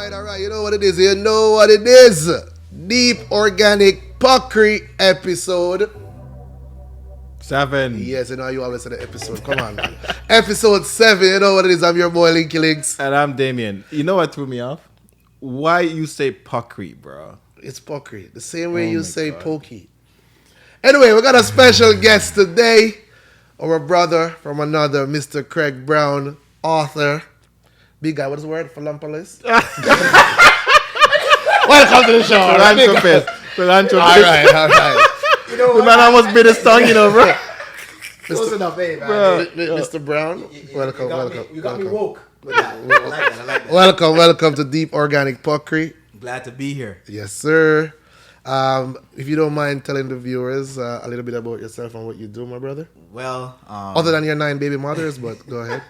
right. You know what it is. Deep.Organic.Phuckery episode 7. Yes, you know you always say the episode. Come on, man. Episode 7. You know what it is. I'm your boy Linky Links. And I'm Damion. You know what threw me off? Why you say Phuckery, bro? It's Phuckery. The same way you say pokey. Anyway, we got a special guest today. Our brother from another, Mr. Craig Brown, author. Big guy, what is the word? Philanthropist? Welcome to the show. Philanthropist. All right. You know the man almost bit his tongue, you know, bro. Close enough, man. Mr. Brown, welcome. You got me woke with that. I like that. Welcome to Deep.Organic.Phuckery. Glad to be here. Yes, sir. If you don't mind telling the viewers a little bit about yourself and what you do, my brother. Well, other than your 9 baby mothers, but go ahead.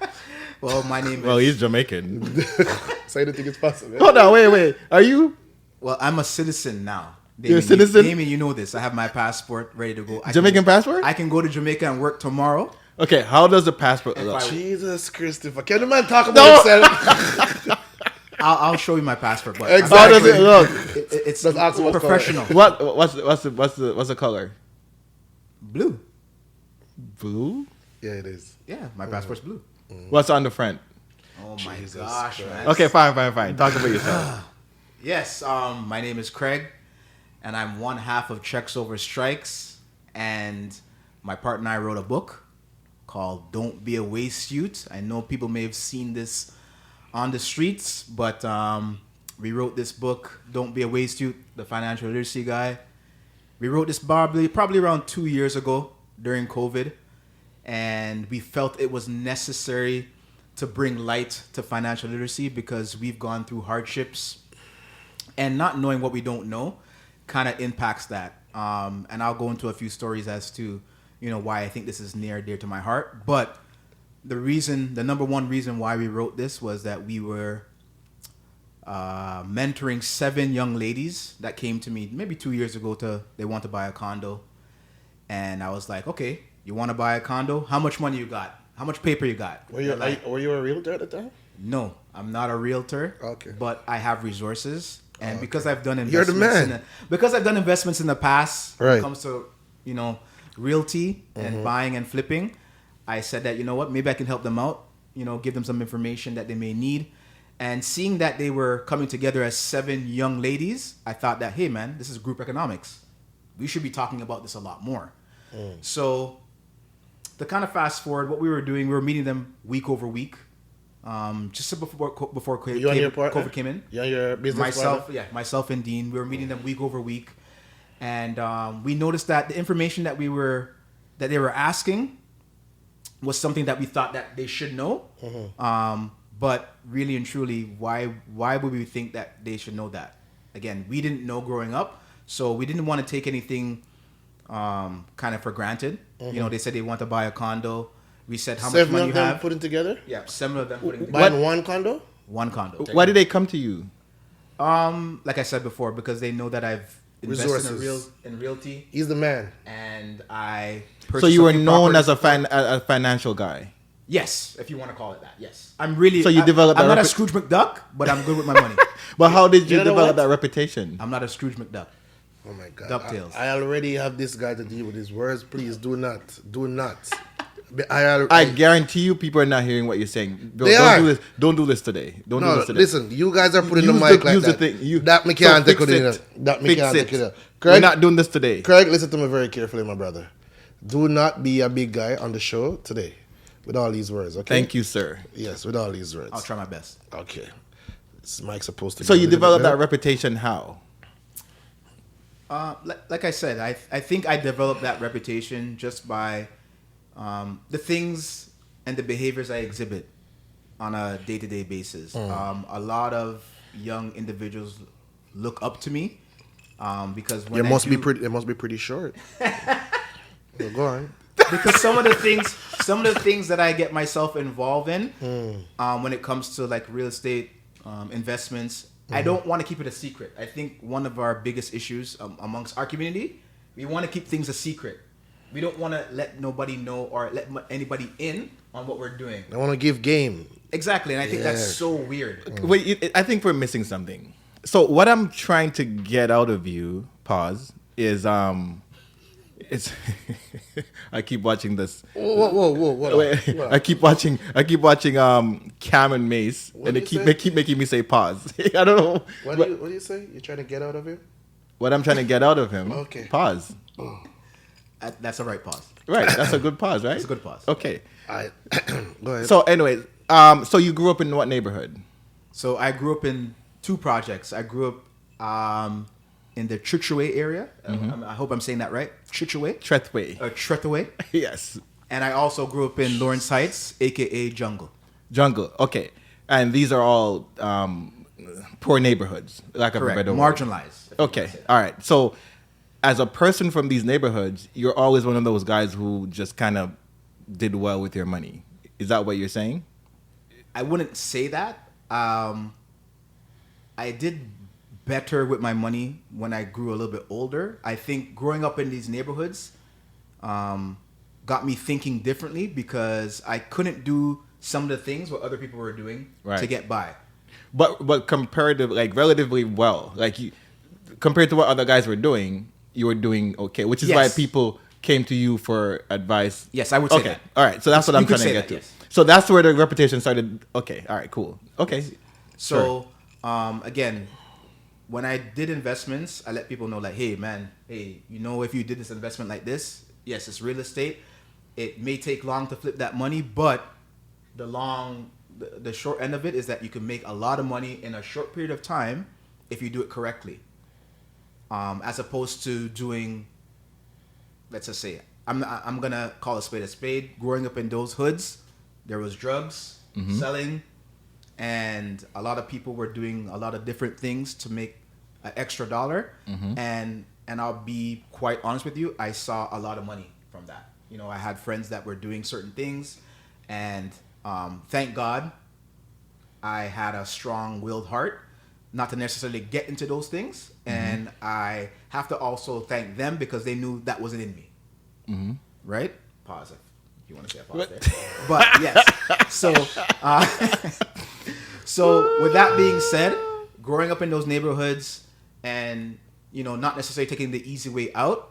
Well, my name is... Well, he's Jamaican. Say the thing is possible. Hold on, wait. Are you? Well, I'm a citizen now. You're a citizen? Damion, you know this. I have my passport ready to go. Jamaican passport? I can go to Jamaica and work tomorrow. Okay, how does the passport look? Jesus Christopher. Can the man talk about himself? I'll show you my passport. But Exactly. How does it look? It's Let's ask what professional. What's the color? Blue. Blue? Yeah, it is. Yeah, my passport's blue. What's on the front? Oh my Jesus gosh, Christ. man. Okay, fine. Talk about yourself. Yes, my name is Craig, and I'm one half of Checks Over Strikes, and my partner and I wrote a book called Don't Be A Waste Yute. I know people may have seen this on the streets, but we wrote this book, Don't Be A Waste Yute, the financial literacy guy. We wrote this probably around 2 years ago during COVID, and we felt it was necessary to bring light to financial literacy because we've gone through hardships, and not knowing what we don't know kind of impacts that. And I'll go into a few stories as to, why I think this is near and dear to my heart. But the number one reason why we wrote this was that we were mentoring 7 young ladies that came to me maybe 2 years ago they want to buy a condo. And I was like, okay, you want to buy a condo? How much money you got? How much paper you got? Were you a realtor at the time? No, I'm not a realtor. Okay. But I have resources. And because I've done You're the man. Because I've done investments in the past when Right. it comes to, realty and buying and flipping, I said that, maybe I can help them out, give them some information that they may need. And seeing that they were coming together as 7 young ladies, I thought that, hey, man, this is group economics. We should be talking about this a lot more. So to kind of fast forward, what we were doing, we were meeting them week over week. Just before COVID came in. Yeah, your business partner? Myself and Dean. We were meeting them week over week. And we noticed that the information that they were asking was something that we thought that they should know. But really and truly, why would we think that they should know that? Again, we didn't know growing up, so we didn't want to take anything kind of for granted. They said they want to buy a condo. We said how much money you have. 7 of them putting together? Yeah, 7 of them putting together. Buying one condo? One condo. Why did they come to you? Like I said before, because they know that I've invested in realty. He's the man. And I purchased So you were known properties. as a financial guy. Yes, if you want to call it that. Yes, I'm really. So you developed. I'm not a Scrooge McDuck, but I'm good with my money. But how did you You know develop what? that reputation? I'm not a Scrooge McDuck. Oh my God. DuckTales. I already have this guy to deal with his words. Please do not. I guarantee you, people are not hearing what you're saying. Don't do this today. Don't do this today. Listen, you guys are putting the Use mic the- like use the that. thing. That me can't take fix it. it. That me Fix can't it. take it. We're Craig, not doing this today. Craig, listen to me very carefully, my brother. Do not be a big guy on the show today with all these words, okay? Thank you, sir. Yes, with all these words. I'll try my best. Okay. This mic's supposed to be So a you little bit developed that better. reputation how? Like I said, I think I developed that reputation just by the things and the behaviors I exhibit on a day-to-day basis. A lot of young individuals look up to me because when It must be pretty short. Well, go on. Because some of the things that I get myself involved in when it comes to like real estate investments, I don't want to keep it a secret. I think one of our biggest issues amongst our community, we want to keep things a secret. we don't want to let nobody know or let anybody in on what we're doing. I want to give game. Exactly, and I think that's so weird. Wait, I think we're missing something. So what I'm trying to get out of you, pause, is it's I keep watching this. Whoa! What? I keep watching Cam and Mace, and they keep making me say pause. I don't know. What do you say? You're trying to get out of him? What I'm trying to get out of him. Okay. Pause. That's a right pause. Right. That's a good pause, right? It's a good pause. Okay. Go ahead. So, anyways, so you grew up in what neighborhood? So I grew up in 2 projects. I grew up in the Chicheway area. I hope I'm saying that right. Chicheway? Trethway. Trethway. Yes. And I also grew up in Lawrence Heights, a.k.a. Jungle. Jungle. Okay. And these are all poor neighborhoods, lack of a better word. Marginalized. Okay. All right. So as a person from these neighborhoods, you're always one of those guys who just kind of did well with your money. Is that what you're saying? I wouldn't say that. I did better with my money when I grew a little bit older. I think growing up in these neighborhoods got me thinking differently because I couldn't do some of the things what other people were doing to get by. But comparative, like relatively well, like you, compared to what other guys were doing, you were doing okay, which is why people came to you for advice. Yes, I would say that. All right, so that's what I'm trying to get to. Yes. So that's where the reputation started. Okay, all right, cool. Okay. So, again, when I did investments, I let people know like, hey, man, if you did this investment like this, yes, it's real estate. It may take long to flip that money, but the short end of it is that you can make a lot of money in a short period of time if you do it correctly. As opposed to doing, let's just say, I'm gonna call a spade a spade. Growing up in those hoods, there was drugs, selling, and a lot of people were doing a lot of different things to make an extra dollar. And I'll be quite honest with you, I saw a lot of money from that. I had friends that were doing certain things, and thank God I had a strong-willed heart not to necessarily get into those things. And I have to also thank them because they knew that wasn't in me. Right? Pause if you want to say a pause there. But yes. So with that being said, growing up in those neighborhoods and, not necessarily taking the easy way out,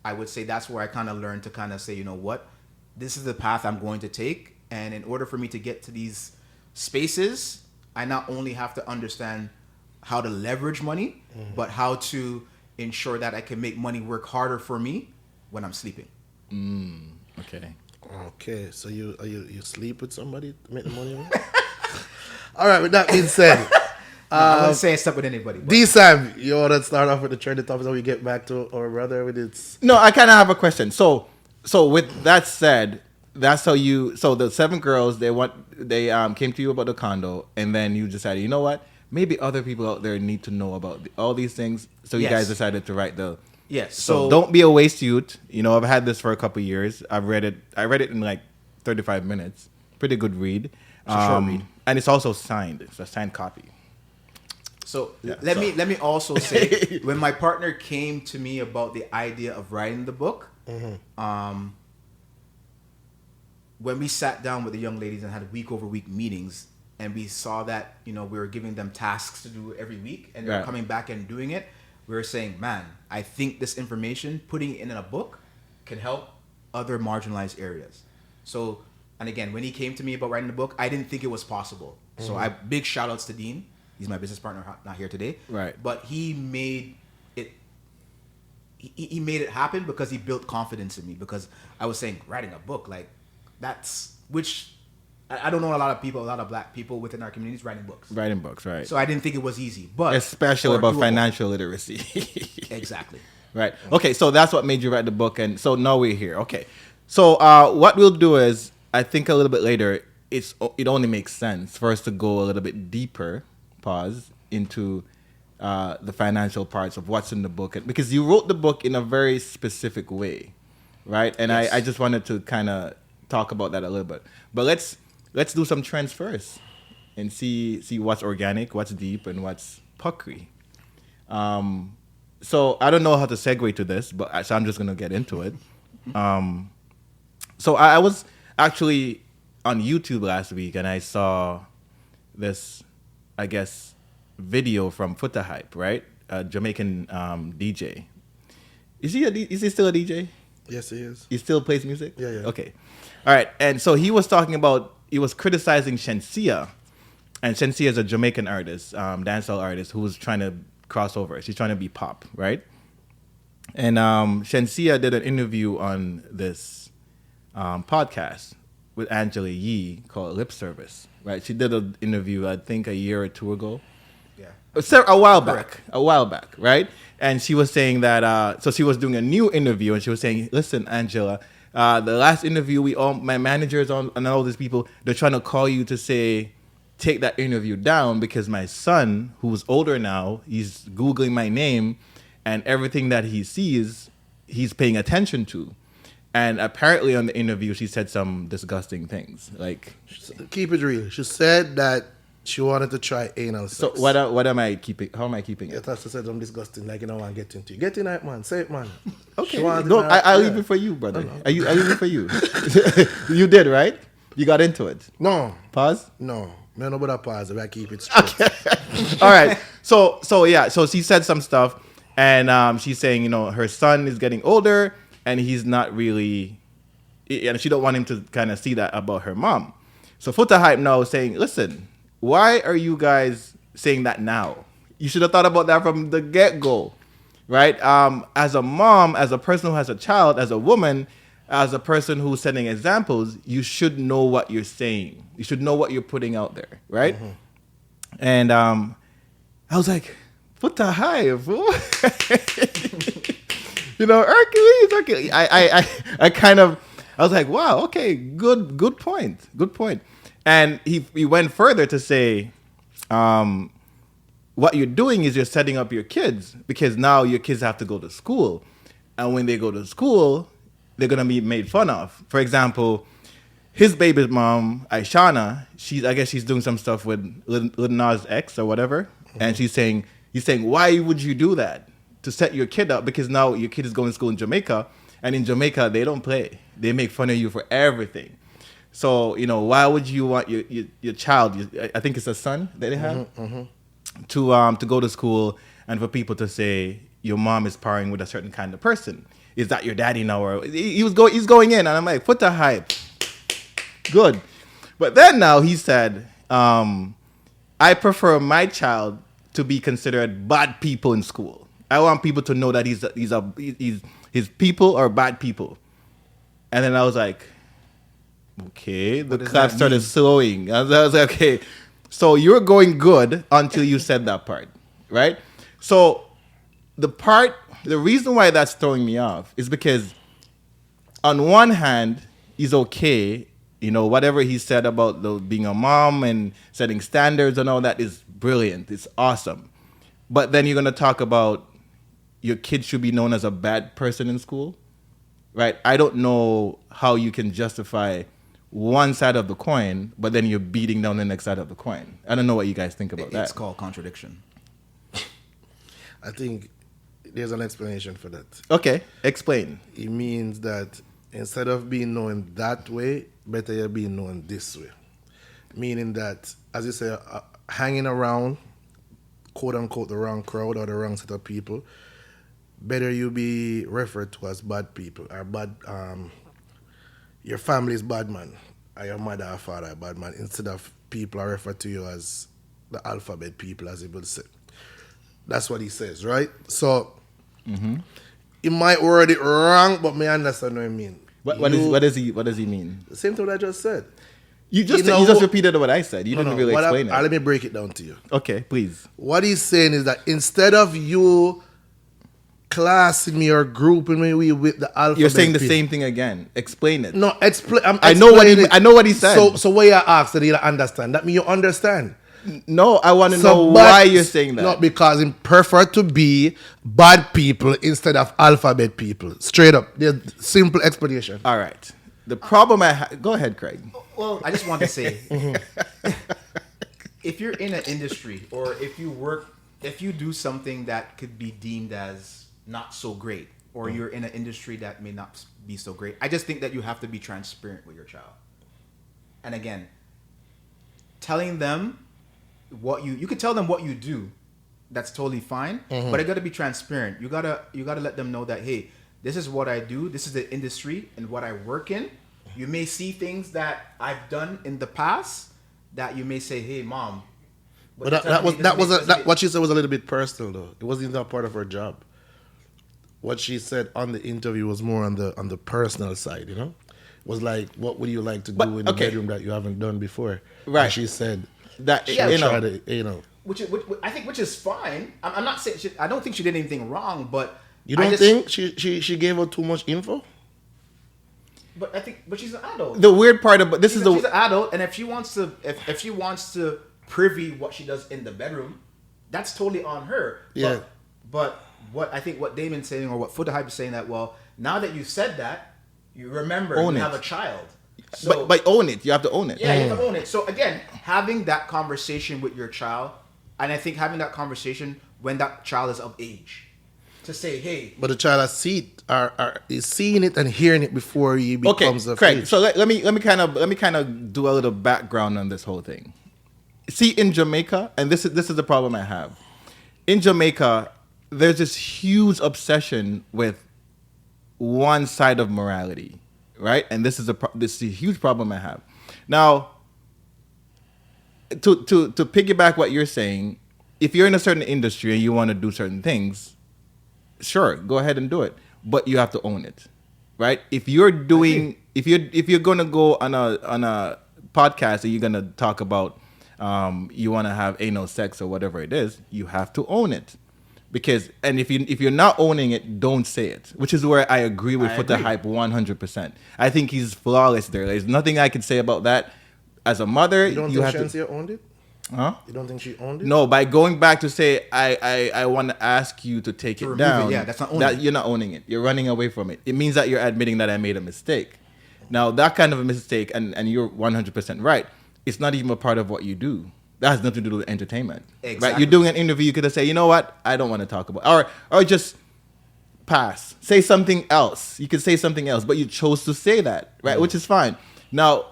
I would say that's where I kind of learned to kind of say, you know what, this is the path I'm going to take. And in order for me to get to these spaces, I not only have to understand how to leverage money, but how to ensure that I can make money work harder for me when I'm sleeping. Okay. So you sleep with somebody to make the money? All right. With that being said, I wouldn't say I slept with anybody. D-Sam, you want to start off with the trending topics, and we get back to our brother with its. No, I kind of have a question. So with that said, that's how you. So the 7 girls, they came to you about the condo, and then you decided, you know what? Maybe other people out there need to know about all these things. So you guys decided to write the. Yes. So Don't Be A Waste Yute. I've had this for a couple of years. I read it in like 35 minutes. Pretty good read. It's a short read. And it's also signed. It's a signed copy. So let me also say, when my partner came to me about the idea of writing the book, when we sat down with the young ladies and had week-over-week meetings, and we saw that we were giving them tasks to do every week, and they were coming back and doing it, we were saying, man, I think this information, putting it in a book, can help other marginalized areas. So, and again, when he came to me about writing the book, I didn't think it was possible. So big shout outs to Dean. He's my business partner, not here today. Right. But he made it. He made it happen because he built confidence in me. Because I was saying, writing a book, like which I don't know a lot of black people within our communities writing books. Writing books, right. So I didn't think it was easy, but especially about financial literacy. Exactly. Right. Okay, so that's what made you write the book, and so now we're here. Okay. So what we'll do is, I think a little bit later, it only makes sense for us to go a little bit deeper, into the financial parts of what's in the book, because you wrote the book in a very specific way, right? And yes. I just wanted to kind of talk about that a little bit. But let's do some trends first and see what's organic, what's deep, and what's puckery. So I don't know how to segue to this, but so I'm just gonna get into it. So I was actually on YouTube last week and I saw this, I guess, video from Foota Hype, right? A Jamaican DJ. Is he still a DJ? Yes, he is. He still plays music? Yeah. Okay. All right. And so he was criticizing Shenseea. And Shenseea is a Jamaican artist, dancehall artist who's trying to cross over. She's trying to be pop, right? And Shenseea did an interview on this podcast with Angela Yee called Lip Service, right? She did an interview, I think, a year or two ago. Yeah. A while back, right? And she was saying that, so she was doing a new interview and she was saying, listen, Angela, the last interview, my managers and all these people, they're trying to call you to say, take that interview down because my son, who's older now, he's Googling my name and everything that he sees, he's paying attention to. And apparently on the interview, she said some disgusting things. Like, keep it real. She said that she wanted to try anal sex. So what am I keeping? How am I keeping it? It has to say something disgusting, like you don't want to get into it. Get in it, man. Say it, man. Okay. No, I'll leave it for you, brother. I leave it for you. You did, right? You got into it. No. Pause? No. Man, no but pause. I keep it straight. Okay. All right. So she said some stuff, and she's saying, her son is getting older, and he's not really, and she don't want him to kind of see that about her mom. So Foota Hype now is saying, listen, why are you guys saying that now? You should have thought about that from the get-go, right? As a mom, as a person who has a child, as a woman, as a person who's setting examples, you should know what you're saying. You should know what you're putting out there, right? Mm-hmm. And I was like, Foota Hype, Hercules. I was like, wow, okay, good point. And he went further to say, what you're doing is you're setting up your kids because now your kids have to go to school. And when they go to school, they're going to be made fun of. For example, his baby's mom, Aishana, I guess she's doing some stuff with Lil Nas X or whatever. Mm-hmm. And he's saying, why would you do that? To set your kid up because now your kid is going to school in Jamaica. And in Jamaica, they don't play. They make fun of you for everything. So, why would you want your child, I think it's a son that they have, to go to school and for people to say your mom is partying with a certain kind of person? Is that your daddy now? Or he's going in, and I'm like, Foota Hype. Good. But then now he said, I prefer my child to be considered bad people in school. I want people to know that his people are bad people. And then I was like, okay, the clap started slowing. I was like, okay, so you're going good until you said that part, right? So the reason why that's throwing me off is because on one hand, he's okay. Whatever he said about being a mom and setting standards and all that is brilliant. It's awesome. But then you're going to talk about your kid should be known as a bad person in school, right? I don't know how you can justify one side of the coin, but then you're beating down the next side of the coin. I don't know what you guys think about that. It's called contradiction. I think there's an explanation for that. Okay, explain. It means that instead of being known that way, better you're being known this way. Meaning that, as you say, hanging around, quote unquote, the wrong crowd or the wrong set of people, better you be referred to as bad people or bad. Your family's bad man, or your mother or father bad man, instead of people are referred to you as the alphabet people, as he would say. That's what he says, right? So, he might word it wrong, but me understand what I mean. What does he mean? The same thing I just said. You just repeated what I said. You didn't really explain it. Let me break it down to you. Okay, please. What he's saying is that instead of you classing me or grouping me with the alphabet, you're saying the same thing again. Explain it. No, explain. I know what he said. So what you asked that you don't understand. That means you understand. No, I want to know why you're saying that. Not because he prefer to be bad people instead of alphabet people. Straight up. There's simple explanation. All right. The problem go ahead, Craig. Well, I just want to say, if you're in an industry or if you do something that could be deemed as not so great or you're in an industry that may not be so great. I just think that you have to be transparent with your child. And again, telling them what you can tell them what you do. That's totally fine. But it got to be transparent. You gotta let them know that, hey, this is what I do. This is the industry and what I work in. You may see things that I've done in the past that you may say, hey, mom. But what she said was a little bit personal though. It wasn't that part of her job. What she said on the interview was more on the personal side, you know? It was like, what would you like to do in the bedroom that you haven't done before? Right. And she said that, Which I think which is fine. I'm not saying I don't think she did anything wrong, but you don't think she gave her too much info? But she's an adult. The weird part about this she's an adult, and if she wants to privy what she does in the bedroom, that's totally on her. Yeah. But what Damien's saying, or what Foota Hype is saying, that now that you said that, you remember you have a child. So, but own it. You have to own it. Yeah, you have to own it. So again, having that conversation with your child, and I think having that conversation when that child is of age, to say, hey. But the child is seeing it and hearing it before he becomes of Craig, age. so let me kind of do a little background on this whole thing. See, in Jamaica, and this is the problem I have. In Jamaica, there's this huge obsession with one side of morality, right? And this is a huge problem I have. Now, to piggyback what you're saying, if you're in a certain industry and you want to do certain things, sure, go ahead and do it, but you have to own it, right? If you're going to go on a podcast and you're going to talk about you want to have anal sex or whatever it is, you have to own it. Because if you're not owning it, don't say it. Which is where I agree with Foota Hype 100%. I think he's flawless there. There's nothing I can say about that. As a mother, you don't think Shenseea owned it? Huh? You don't think she owned it? No, by going back to say I want to ask you to take it down. Yeah, that's not owning it. You're not owning it. You're running away from it. It means that you're admitting that I made a mistake. Now that kind of a mistake, and you're 100% right. It's not even a part of what you do. That has nothing to do with entertainment. Exactly. Right? You're doing an interview, you could say, you know what? I don't want to talk about, or just pass. Say something else. You could say something else, but you chose to say that, right? Which is fine. Now,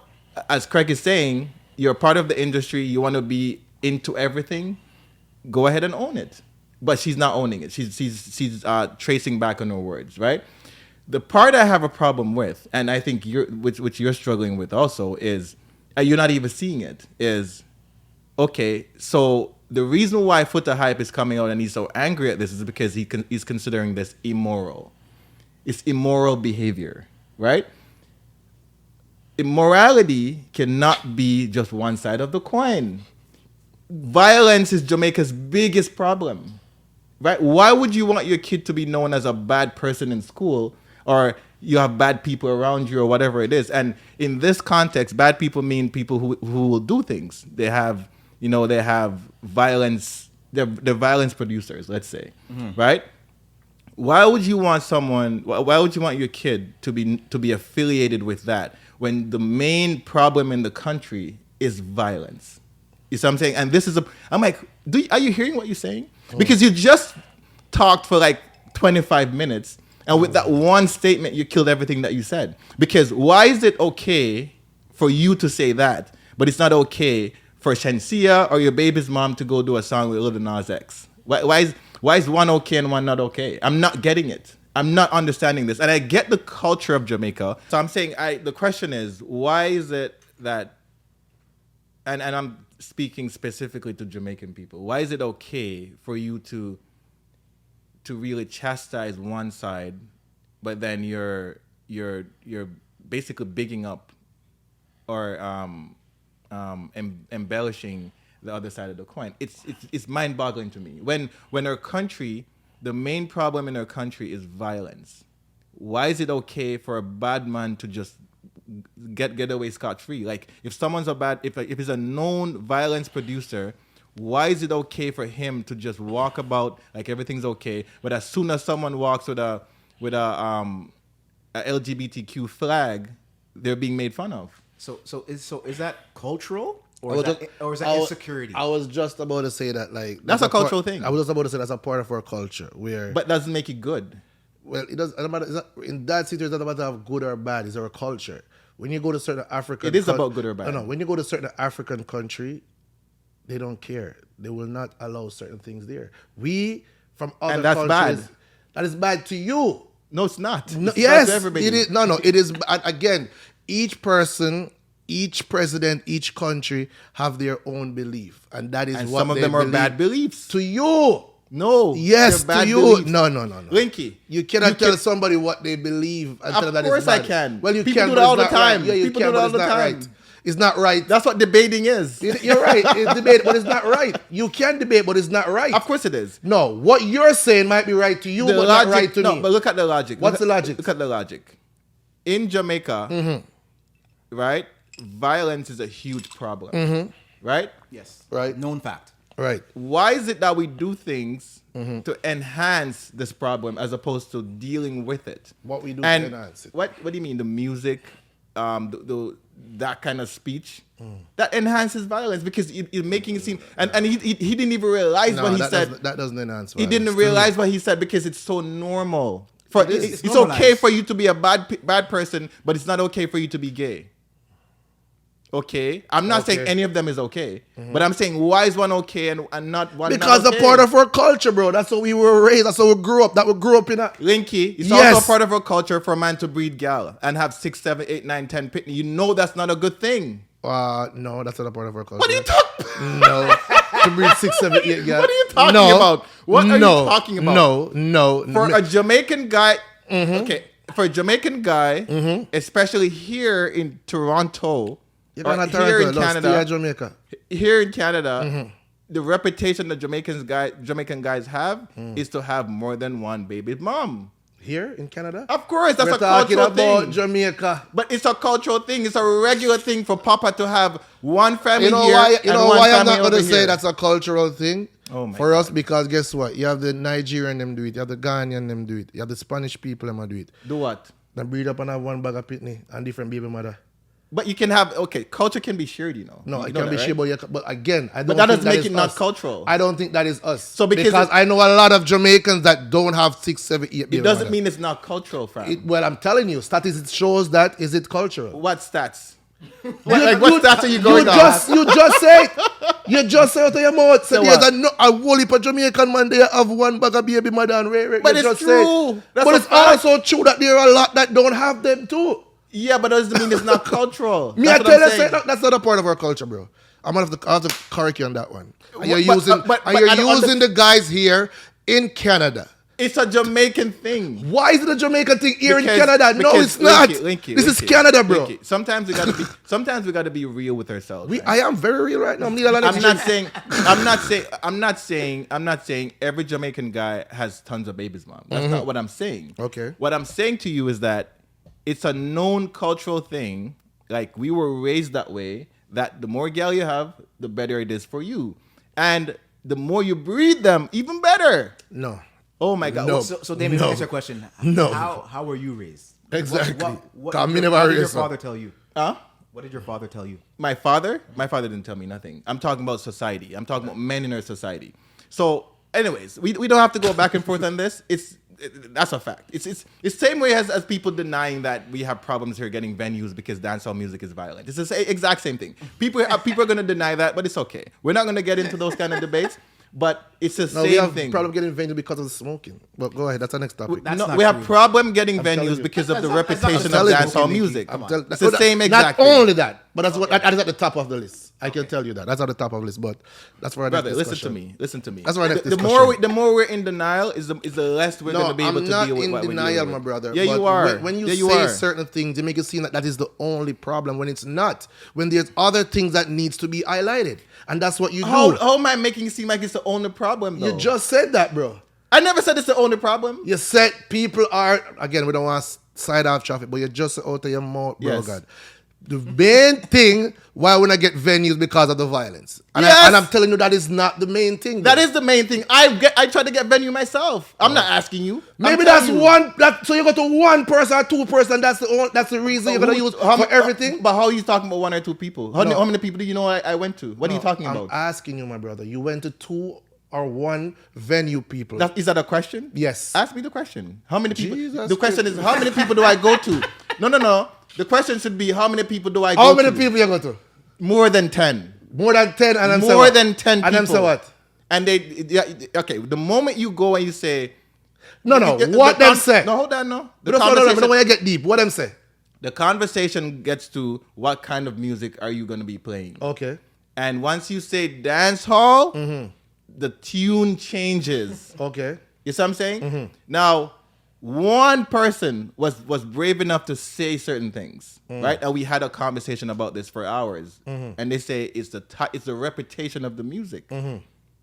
as Craig is saying, you're part of the industry. You want to be into everything. Go ahead and own it. But she's not owning it. She's tracing back on her words, right? The part I have a problem with, and I think which you're struggling with also, is you're not even seeing it. Is okay, so the reason why Foota Hype is coming out and he's so angry at this is because he's considering this immoral. It's immoral behavior, right? Immorality cannot be just one side of the coin. Violence is Jamaica's biggest problem, right? Why would you want your kid to be known as a bad person in school, or you have bad people around you, or whatever it is? And in this context, bad people mean people who will do things. They have violence. They're violence producers, let's say, right? Why would you want your kid to be affiliated with that when the main problem in the country is violence? You see what I'm saying? And I'm like, are you hearing what you're saying? Because you just talked for like 25 minutes, and with that one statement, you killed everything that you said. Because why is it okay for you to say that, but it's not okay for Shenseea or your baby's mom to go do a song with Lil Nas X? Why is one okay and one not okay? I'm not getting it. I'm not understanding this. And I get the culture of Jamaica. So I'm saying the question is, why is it that, and I'm speaking specifically to Jamaican people, why is it okay for you to really chastise one side, but then you're basically bigging up or embellishing the other side of the coin? It's mind-boggling to me. When our country, the main problem in our country is violence, why is it okay for a bad man to just get away scot-free? Like, if someone's if he's a known violence producer, why is it okay for him to just walk about like everything's okay, but as soon as someone walks with a LGBTQ flag, they're being made fun of? So is that cultural, or is that insecurity? I was just about to say that, like, that's a cultural thing. I was just about to say that's a part of our culture, but doesn't make it good. well, it doesn't matter. In that situation, it doesn't matter if good or bad. It's our culture. When you go to certain African, it is about good or bad. No. When you go to certain African country, they don't care. They will not allow certain things there. We from other and that's countries, bad. that is bad to you. No, it's not. No, It's yes, not to everybody. it is. No. It is. Again, each person, each president, each country have their own belief, and that is And what some of they them are believe. bad beliefs. To you. No. Yes, they're bad to you. beliefs. No. Linky. You cannot tell somebody what they believe and tell them that Of course it's bad. I can. Well, you People can, do but that all it's the not right. time. Yeah, you People can, do that but all the it's not time. right. It's not right. That's what debating is. You're right. It's debate, but it's not right. You can debate, but it's not right. Of course it is. No, what you're saying might be right to you, The but logic, not right to no, me. but look at the logic. What's the logic? Look at the logic. In Jamaica, right, violence is a huge problem, right? Yes. Right. Known fact. Right. Why is it that we do things to enhance this problem as opposed to dealing with it? What we do and to enhance it. What do you mean? The music, that kind of speech that enhances violence because you're making it seem. And he didn't even realize what he said. That doesn't enhance He violence didn't to realize me. what he said because it's so normal. It's normalized. okay for you to be a bad person, but it's not okay for you to be gay. Okay, I'm not saying Okay. any of them is okay, but I'm saying why is one okay and not one? Because not they're okay? part of our culture, bro. That's how we were raised. That's how we grew up. That we grew up in a... Linky, it's Yes. also part of our culture for a man to breed gal and have 6, 7, 8, 9, 10 pitney. You know that's not a good thing. No, that's not a part of our culture. What are you talking? No. To breed 6, 7, 8 guys. What are you talking about? What are you talking about? No. For a Jamaican guy, okay, for a Jamaican guy, especially here in Toronto, You're or gonna here in Toronto, Canada, Jamaica. here in Canada, the reputation that Jamaican guys have is to have more than one baby mom. Here in Canada? Of course, that's We're a talking cultural about thing. Jamaica. But it's a cultural thing. It's a regular thing for Papa to have one family You know here why? and one I'm family not going to over say here. that's a cultural thing Oh my for God. us? Because guess what? You have the Nigerian them do it. You have the Ghanaian them do it. You have the Spanish people them do it. Do what? They breed up and have one bag of pitney and different baby mother. But you can have, culture can be shared, you know. No, You it know can be that, shared, right? but again, I don't. But that think doesn't make is it not us. cultural. I don't think that is us. So because I know a lot of Jamaicans that don't have 6, 7, 8 baby It doesn't mother. mean it's not cultural, fam. Well, I'm telling you, statistics shows that is it cultural. What stats? What stats are you going on? You just say it. You just say it out of your mouth. Say So there's what? a whole heap of Jamaican man there have one bag of baby mother and rare. But You it's just say true. it. That's But a it's fact. also true that there are a lot that don't have them too. Yeah, but that doesn't mean it's not cultural. Me, I That's tell what I'm you, saying. that's not a part of our culture, bro. I have to correct you on that one. And you're But- using, but and you're I don't using the guys here in Canada. It's a Jamaican thing. Why is it a Jamaican thing here in Because- Canada? No, because it's not. Linky, This is Canada, bro. Linky. Sometimes we gotta be real with ourselves. right? I am very real right now. I'm not saying every Jamaican guy has tons of babies, mom. That's not what I'm saying. Okay. What I'm saying to you is that it's a known cultural thing. Like we were raised that way. That the more gal you have, the better it is for you, and the more you breed them, even better. No. Oh my God. No. So Damion, No. to answer your question, No. how were you raised? Exactly. What Come did in your, about what did your yourself. father tell you? Huh? What did your father tell you? My father didn't tell me nothing. I'm talking about society. I'm talking about men in our society. So, anyways, we don't have to go back and forth on this. That's a fact. It's same way as people denying that we have problems here getting venues because dancehall music is violent. It's the exact same thing. People are going to deny that, but it's okay. We're not going to get into those kind of debates. But it's the No, we same have thing. problem getting venued because of the smoking. But go ahead, that's the next topic. That's No, not we have true. problem getting telling venues you. because of the That's not- reputation that's of not dancehall true, music. Come on. It's the same exact Not thing. only that, but that is at the top of the list. I can tell you that. That's at the top of the list, but that's for our Brother, next listen discussion. to me. That's our next the discussion. more we're in denial is the less we're going No, to be able I'm to not deal with in what we're denial, dealing my with. brother. Yeah, but you are. When you Yeah, you say are. certain things, they make it seem like that is the only problem when it's not. When there's other things that needs to be highlighted. And that's what you do. How am I making it seem like it's the only problem, though? You just said that, bro. I never said it's the only problem. You said people are, again, we don't want to side off traffic, but you just said out of your mouth, bro, Yes. God. The main thing why we not get venues because of the violence. And, Yes. and I'm telling you that is not the main thing. That bro. is the main thing. I try to get venue myself. I'm not asking you. Maybe I'm that's telling you. one. So you go to one person or two person. That's the reason you're gonna use for everything. But how are you talking about one or two people? How many people do you know I went to? What are you talking I'm about? asking you, my brother. You went to 2 or one venue people? Is that a question? Yes. Ask me the question. How many people? Jesus The question Christ. is, how many people do I go to? No. The question should be, how many people do I go to? How many people you go to? More than 10. More than 10 and them say More what? than 10 people. And them say what? And okay, the moment you go and you say... No, what them say? No, hold on, no. No, when you get deep, what them say? The conversation gets to what kind of music are you going to be playing. Okay. And once you say dance hall, the tune changes. Okay. You see what I'm saying? Now, one person was brave enough to say certain things, right? And we had a conversation about this for hours. And they say it's the reputation of the music.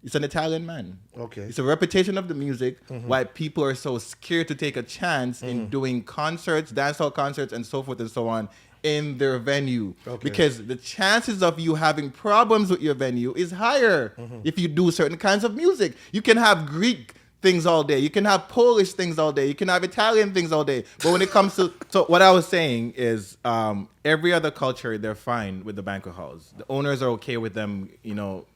It's an Italian man. Okay. It's a reputation of the music, why people are so scared to take a chance in doing concerts, dancehall concerts, and so forth and so on in their venue. Okay. Because the chances of you having problems with your venue is higher if you do certain kinds of music. You can have Greek things all day. You can have Polish things all day. You can have Italian things all day. But when it comes to... So what I was saying is every other culture, they're fine with the banquet halls. The owners are okay with them,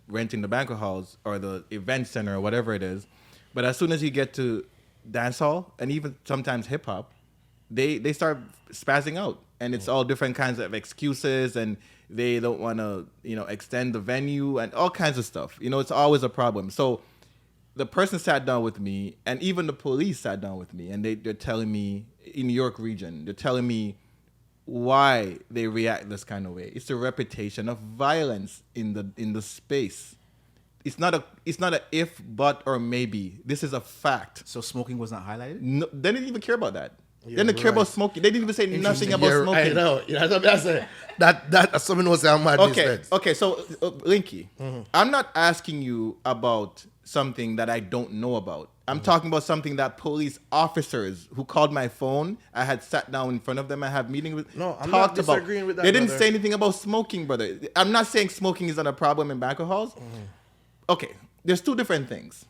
renting the banquet halls or the event center or whatever it is. But as soon as you get to dance hall and even sometimes hip hop, they start spazzing out. And it's all different kinds of excuses, and they don't want to, extend the venue and all kinds of stuff. It's always a problem. So the person sat down with me, and even the police sat down with me, and they're telling me, in New York region, they're telling me why they react this kind of way. It's a reputation of violence in the space. It's not a if, but, or maybe. This is a fact. So smoking was not highlighted? No, they didn't even care about that. They didn't care about smoking. They didn't even say nothing about smoking. I know. That's something was saying mad. Okay. So Linky, I'm not asking you about something that I don't know about. I'm talking about something that police officers who called my phone, I had sat down in front of them, I have meetings with. No, I'm not disagreeing with that. They didn't say anything about smoking, brother. I'm not saying smoking is not a problem in banquet halls. Okay, there's two different things.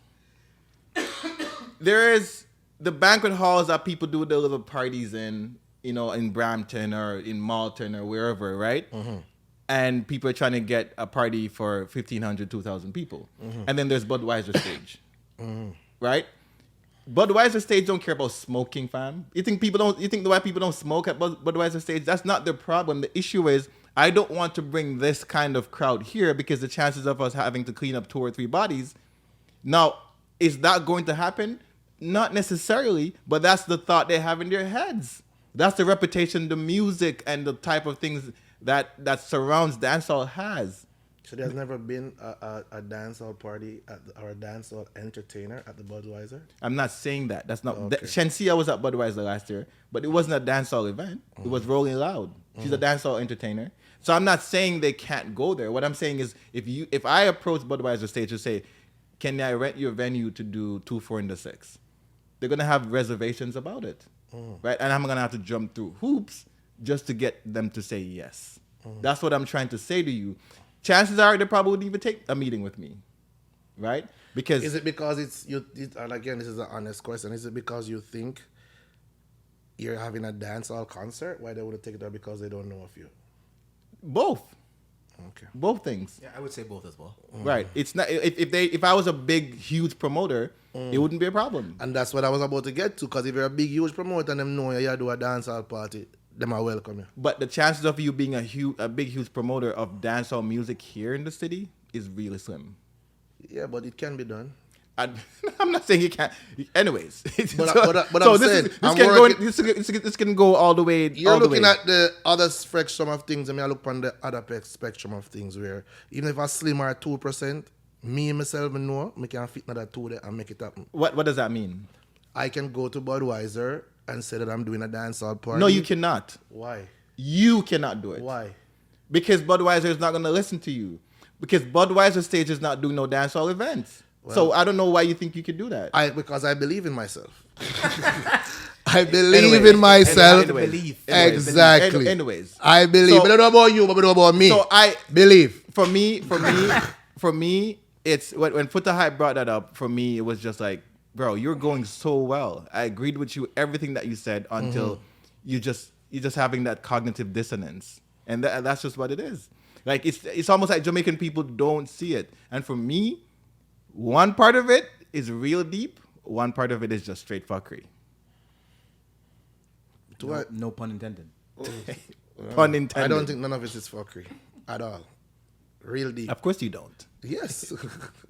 There is the banquet halls that people do their little parties in, in Brampton or in Malton or wherever, right? And people are trying to get a party for 1,500, 2,000 people. And then there's Budweiser stage, right? Budweiser stage don't care about smoking, fam. You think why people don't smoke at Budweiser stage? That's not their problem. The issue is, I don't want to bring this kind of crowd here because the chances of us having to clean up 2 or 3 bodies. Now, is that going to happen? Not necessarily, but that's the thought they have in their heads. That's the reputation the music and the type of things that surrounds dancehall has. So there's never been a dancehall party or a dancehall entertainer at the Budweiser? I'm not saying that. That's not... Okay. Shenseea was at Budweiser last year, but it wasn't a dancehall event. It was Rolling Loud. She's a dancehall entertainer. So I'm not saying they can't go there. What I'm saying is if I approach Budweiser stage and say, can I rent your venue to do 2, 4, and 6? They're going to have reservations about it, right? And I'm going to have to jump through hoops just to get them to say yes. That's what I'm trying to say to you. Chances are they probably would even take a meeting with me, right? Because is it because and again, this is an honest question. Is it because you think you're having a dancehall concert? Why they would take it there because they don't know of you? Both. Okay. Both things. Yeah, I would say both as well. Right. It's not if I was a big, huge promoter, it wouldn't be a problem. And that's what I was about to get to, because if you're a big, huge promoter and them know you do a dancehall party, them are welcome you. But the chances of you being a big, huge promoter of dancehall music here in the city is really slim. Yeah, but it can be done. I'm not saying you can't. Anyways, but I'm saying this can go all the way. You're looking at the other spectrum of things. I mean, I look on the other spectrum of things where even if I slim or 2%, me myself know I can fit another 2 there and make it happen. What does that mean? I can go to Budweiser and say that I'm doing a dancehall party. No, you cannot. Why? You cannot do it. Why? Because Budweiser is not going to listen to you. Because Budweiser stage is not doing no dancehall events. Well, so I don't know why you think you could do that. Because I believe in myself. I believe in myself. Exactly. Anyways. I believe. But I don't know about you, but I don't know about me. So I believe. For me, it's when Foota Hype brought that up, for me, it was just like, bro, you're going so well. I agreed with you, everything that you said, until you're just having that cognitive dissonance. And that's just what it is. Like, it's almost like Jamaican people don't see it. And for me, One part of it is real deep. One part of it is just straight fuckery. No pun intended. Pun intended. I don't think none of it is fuckery at all. Real deep. Of course you don't. Yes.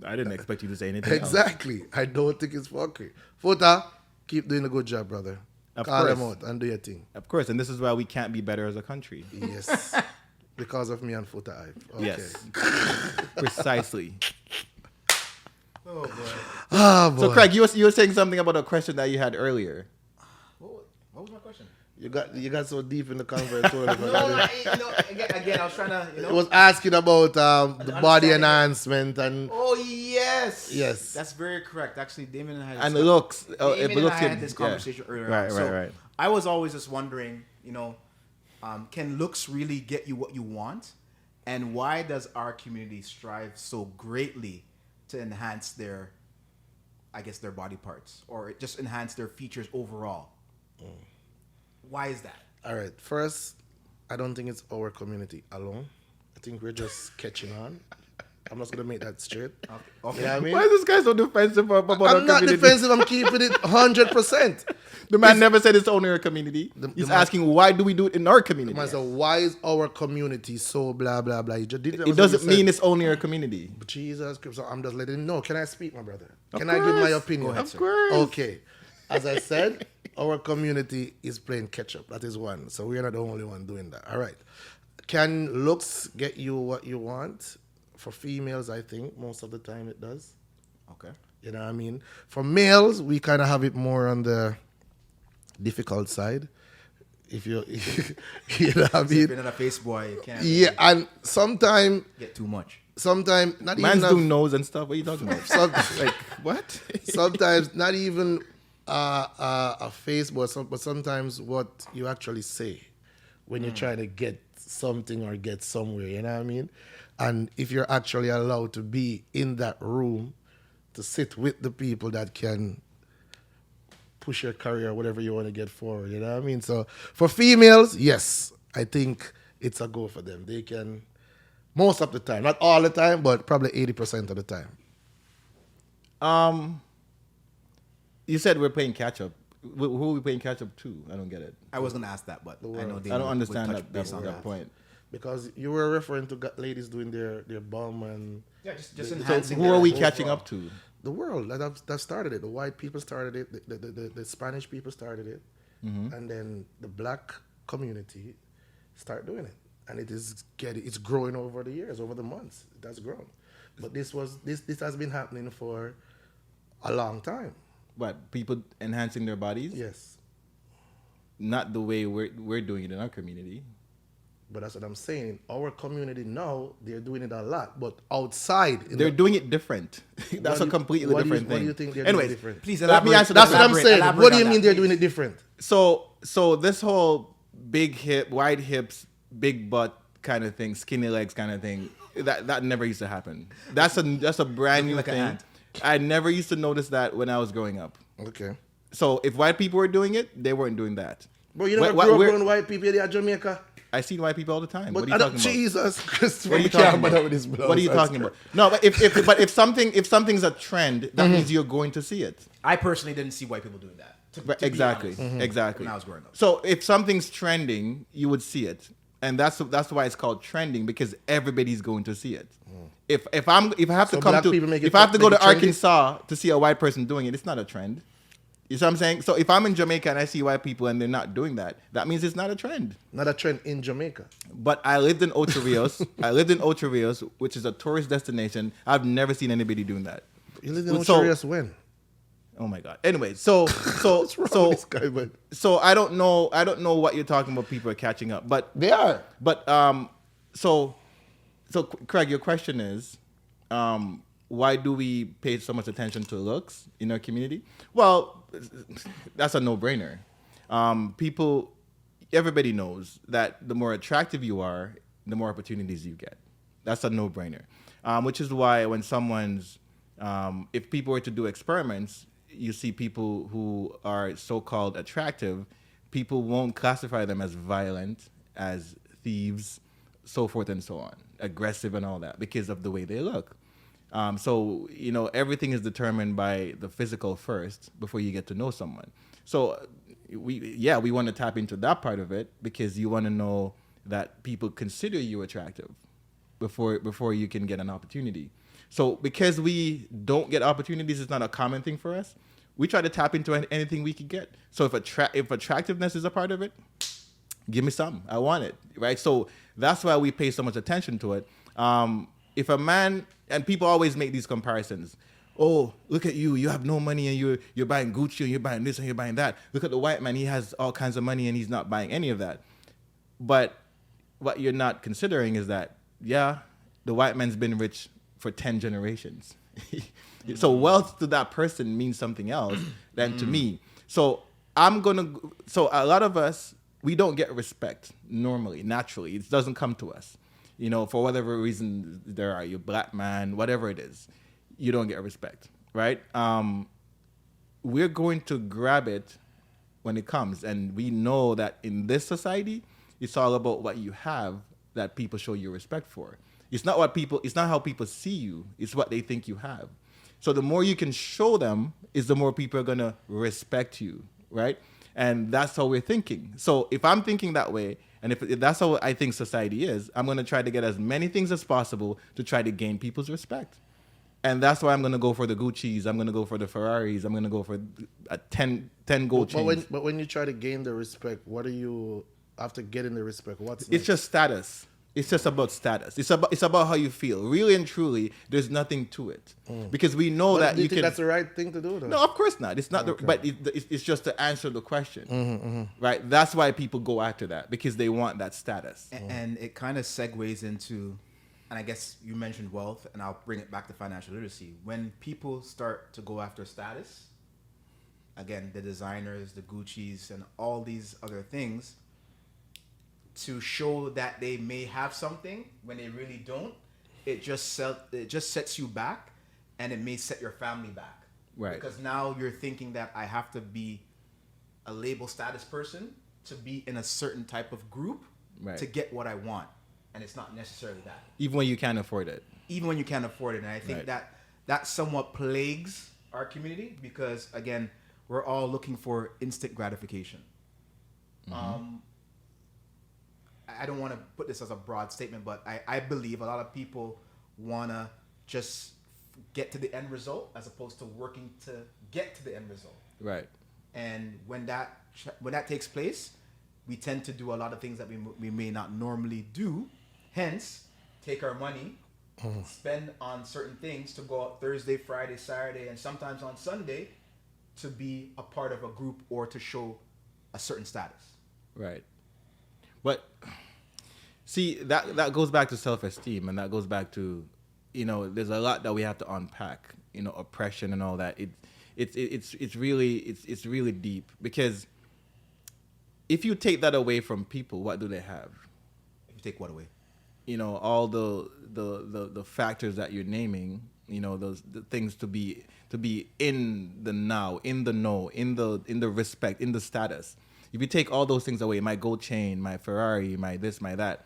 I didn't expect you to say anything else. Exactly. I don't think it's fuckery. Foota, keep doing a good job, brother. Call them out and do your thing. Of course, and this is why we can't be better as a country. Yes. Because of me and Foota Hype. Okay. Yes. Precisely. Oh boy. Ah, boy. So Craig, you were saying something about a question that you had earlier. What was my question? You got so deep in the conversation. Again, I was trying to, It was asking about the body enhancement and Oh yes, Yes. that's very correct. Actually, Damon and I had And looks. Damon and I had this conversation earlier. Right, on. right. I was always just wondering, can looks really get you what you want, and why does our community strive so greatly to enhance their body parts, or just enhance their features overall? Why is that? all right. First, I don't think it's our community alone. I think we're just catching on. I'm just gonna make that straight. Okay. You know what I mean? Why is this guy so defensive about our I'm not community? defensive. I'm keeping it 100%. The man never said it's only our community. He's asking why do we do it in our community? Man, so why is our community so blah blah blah? You just did It doesn't mean it's only our community. Jesus Christ. So I'm just letting him know. Can I speak, my brother? Of Can I give my course. opinion? Go ahead, Of sir. course. Okay. As I said, our community is playing catch up. That is one. So we're not the only one doing that. All right. Can looks get you what you want? For females, I think most of the time it does. Okay. You know what I mean? For males, we kind of have it more on the difficult side. If you, you know what I If mean? you're not a face boy, you can't Yeah, and sometimes get too much. not Man's even doing nose and stuff. What are you talking about? Like what? sometimes not even a face, but sometimes what you actually say when you're trying to get something or get somewhere. You know what I mean? And if you're actually allowed to be in that room to sit with the people that can push your career, whatever you want to get forward, you know what I mean? So for females, yes, I think it's a go for them. They can, most of the time, not all the time, but probably 80% of the time. You said we're playing catch up. Who are we playing catch up to? I don't get it. I was gonna ask that, but I know I don't understand that point. Because you were referring to ladies doing their bum and Yeah, just So enhancing. Who are we their catching overall. up to? the world that started it. The white people started it. The Spanish people started it, and then the black community start doing it, and it's growing over the years, over the months. It has grown, but this has been happening for a long time. What, people enhancing their bodies? Yes, Not the way we're doing it in our community. but that's what I'm saying. Our community now, they're doing it a lot, but outside They're doing it different. That's a completely different What do thing. you think they're Anyways, doing different? Please let me elaborate. answer. That's what I'm saying. Elaborate What do on you that, mean they're please. doing it different? So this whole big hip, wide hips, big butt kind of thing, skinny legs kind of thing, that never used to happen. That's a brand new Looking like an thing. ant. I never used to notice that when I was growing up. Okay. So if white people were doing it, they weren't doing that. But you never What- grew up we're- around white people there at Jamaica. I see white people all the time. But What are you talking about? Jesus Christ, What are you we talking can't bother about? with this blouse. What are you That's talking about? No, but if something's a trend, that means you're going to see it. I personally didn't see white people doing that. To be Exactly. honest, Exactly. When I was growing up. So if something's trending, you would see it, and that's why it's called trending, because everybody's going to see it. If I have to So come black to people make it- if I have to go make to it trendy? Arkansas to see a white person doing it, it's not a trend. You see what I'm saying? So if I'm in Jamaica and I see white people and they're not doing that, that means it's not a trend. Not a trend in Jamaica. But I lived in Ocho Rios. Which is a tourist destination. I've never seen anybody doing that. You lived in So- Ontario when? Oh my God. Anyway, so What's wrong with this guy, man? so I don't know what you're talking about. People are catching up, but They are. so Craig, your question is, why do we pay so much attention to looks in our community? Well, that's a no-brainer. Everybody knows that the more attractive you are, the more opportunities you get. That's a no-brainer. Which is why when if people were to do experiments, you see people who are so-called attractive, people won't classify them as violent, as thieves, so forth and so on, aggressive and all that, because of the way they look. So, everything is determined by the physical first before you get to know someone. So we want to tap into that part of it because you want to know that people consider you attractive before you can get an opportunity. So because we don't get opportunities, it's not a common thing for us. We try to tap into anything we can get. So if attractiveness is a part of it, give me some. I want it, right? So that's why we pay so much attention to it. If a man, and people always make these comparisons. Oh, look at you. You have no money and you're buying Gucci and you're buying this and you're buying that. Look at the white man. He has all kinds of money and he's not buying any of that. But what you're not considering is that, yeah, the white man's been rich for 10 generations. So wealth to that person means something else than to me. So so a lot of us, we don't get respect normally, naturally. It doesn't come to us. For whatever reason there are, you black man, whatever it is, you don't get respect, right? We're going to grab it when it comes. And we know that in this society, it's all about what you have that people show you respect for. It's not how people see you. It's what they think you have. So the more you can show them is the more people are going to respect you, right? And that's how we're thinking. So if I'm thinking that way, and if that's how I think society is, I'm going to try to get as many things as possible to try to gain people's respect. And that's why I'm going to go for the Gucci's. I'm going to go for the Ferraris. I'm going to go for 10 gold chains. But when you try to gain the respect, what are you, after getting the respect, what's It's next? just status. It's just about status. It's about how you feel. Really and truly, there's nothing to it. Because we know that do you you think can. that's the right thing to do, though? No, of course not. It's not. Okay. But it's just to answer the question, right? That's why people go after that, because they want that status. And it kind of segues into, and I guess you mentioned wealth, and I'll bring it back to financial literacy. When people start to go after status, again, the designers, the Gucci's, and all these other things, to show that they may have something when they really don't, it just sets you back, and it may set your family back. Right. Because now you're thinking that I have to be a label status person to be in a certain type of group to get what I want. And it's not necessarily that. Even when you can't afford it. Even when you can't afford it. And I think that somewhat plagues our community because, again, we're all looking for instant gratification. I don't want to put this as a broad statement, but I believe a lot of people want to just get to the end result as opposed to working to get to the end result. Right. And when that takes place, we tend to do a lot of things that we may not normally do. Hence, take our money, spend on certain things to go out Thursday, Friday, Saturday, and sometimes on Sunday to be a part of a group or to show a certain status. Right. But see, that goes back to self-esteem, and that goes back to, there's a lot that we have to unpack, oppression and all that. It's really deep, because if you take that away from people, what do they have? If you take what away? All the factors that you're naming, the things to be in the now, in the know, in the respect, in the status. If you take all those things away, my gold chain, my Ferrari, my this, my that,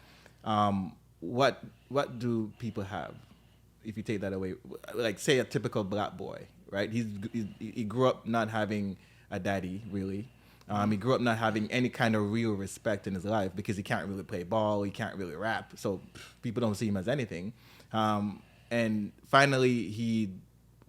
what do people have? If you take that away, like say a typical black boy, right? He grew up not having a daddy, really. He grew up not having any kind of real respect in his life because he can't really play ball, he can't really rap, so people don't see him as anything. And finally, he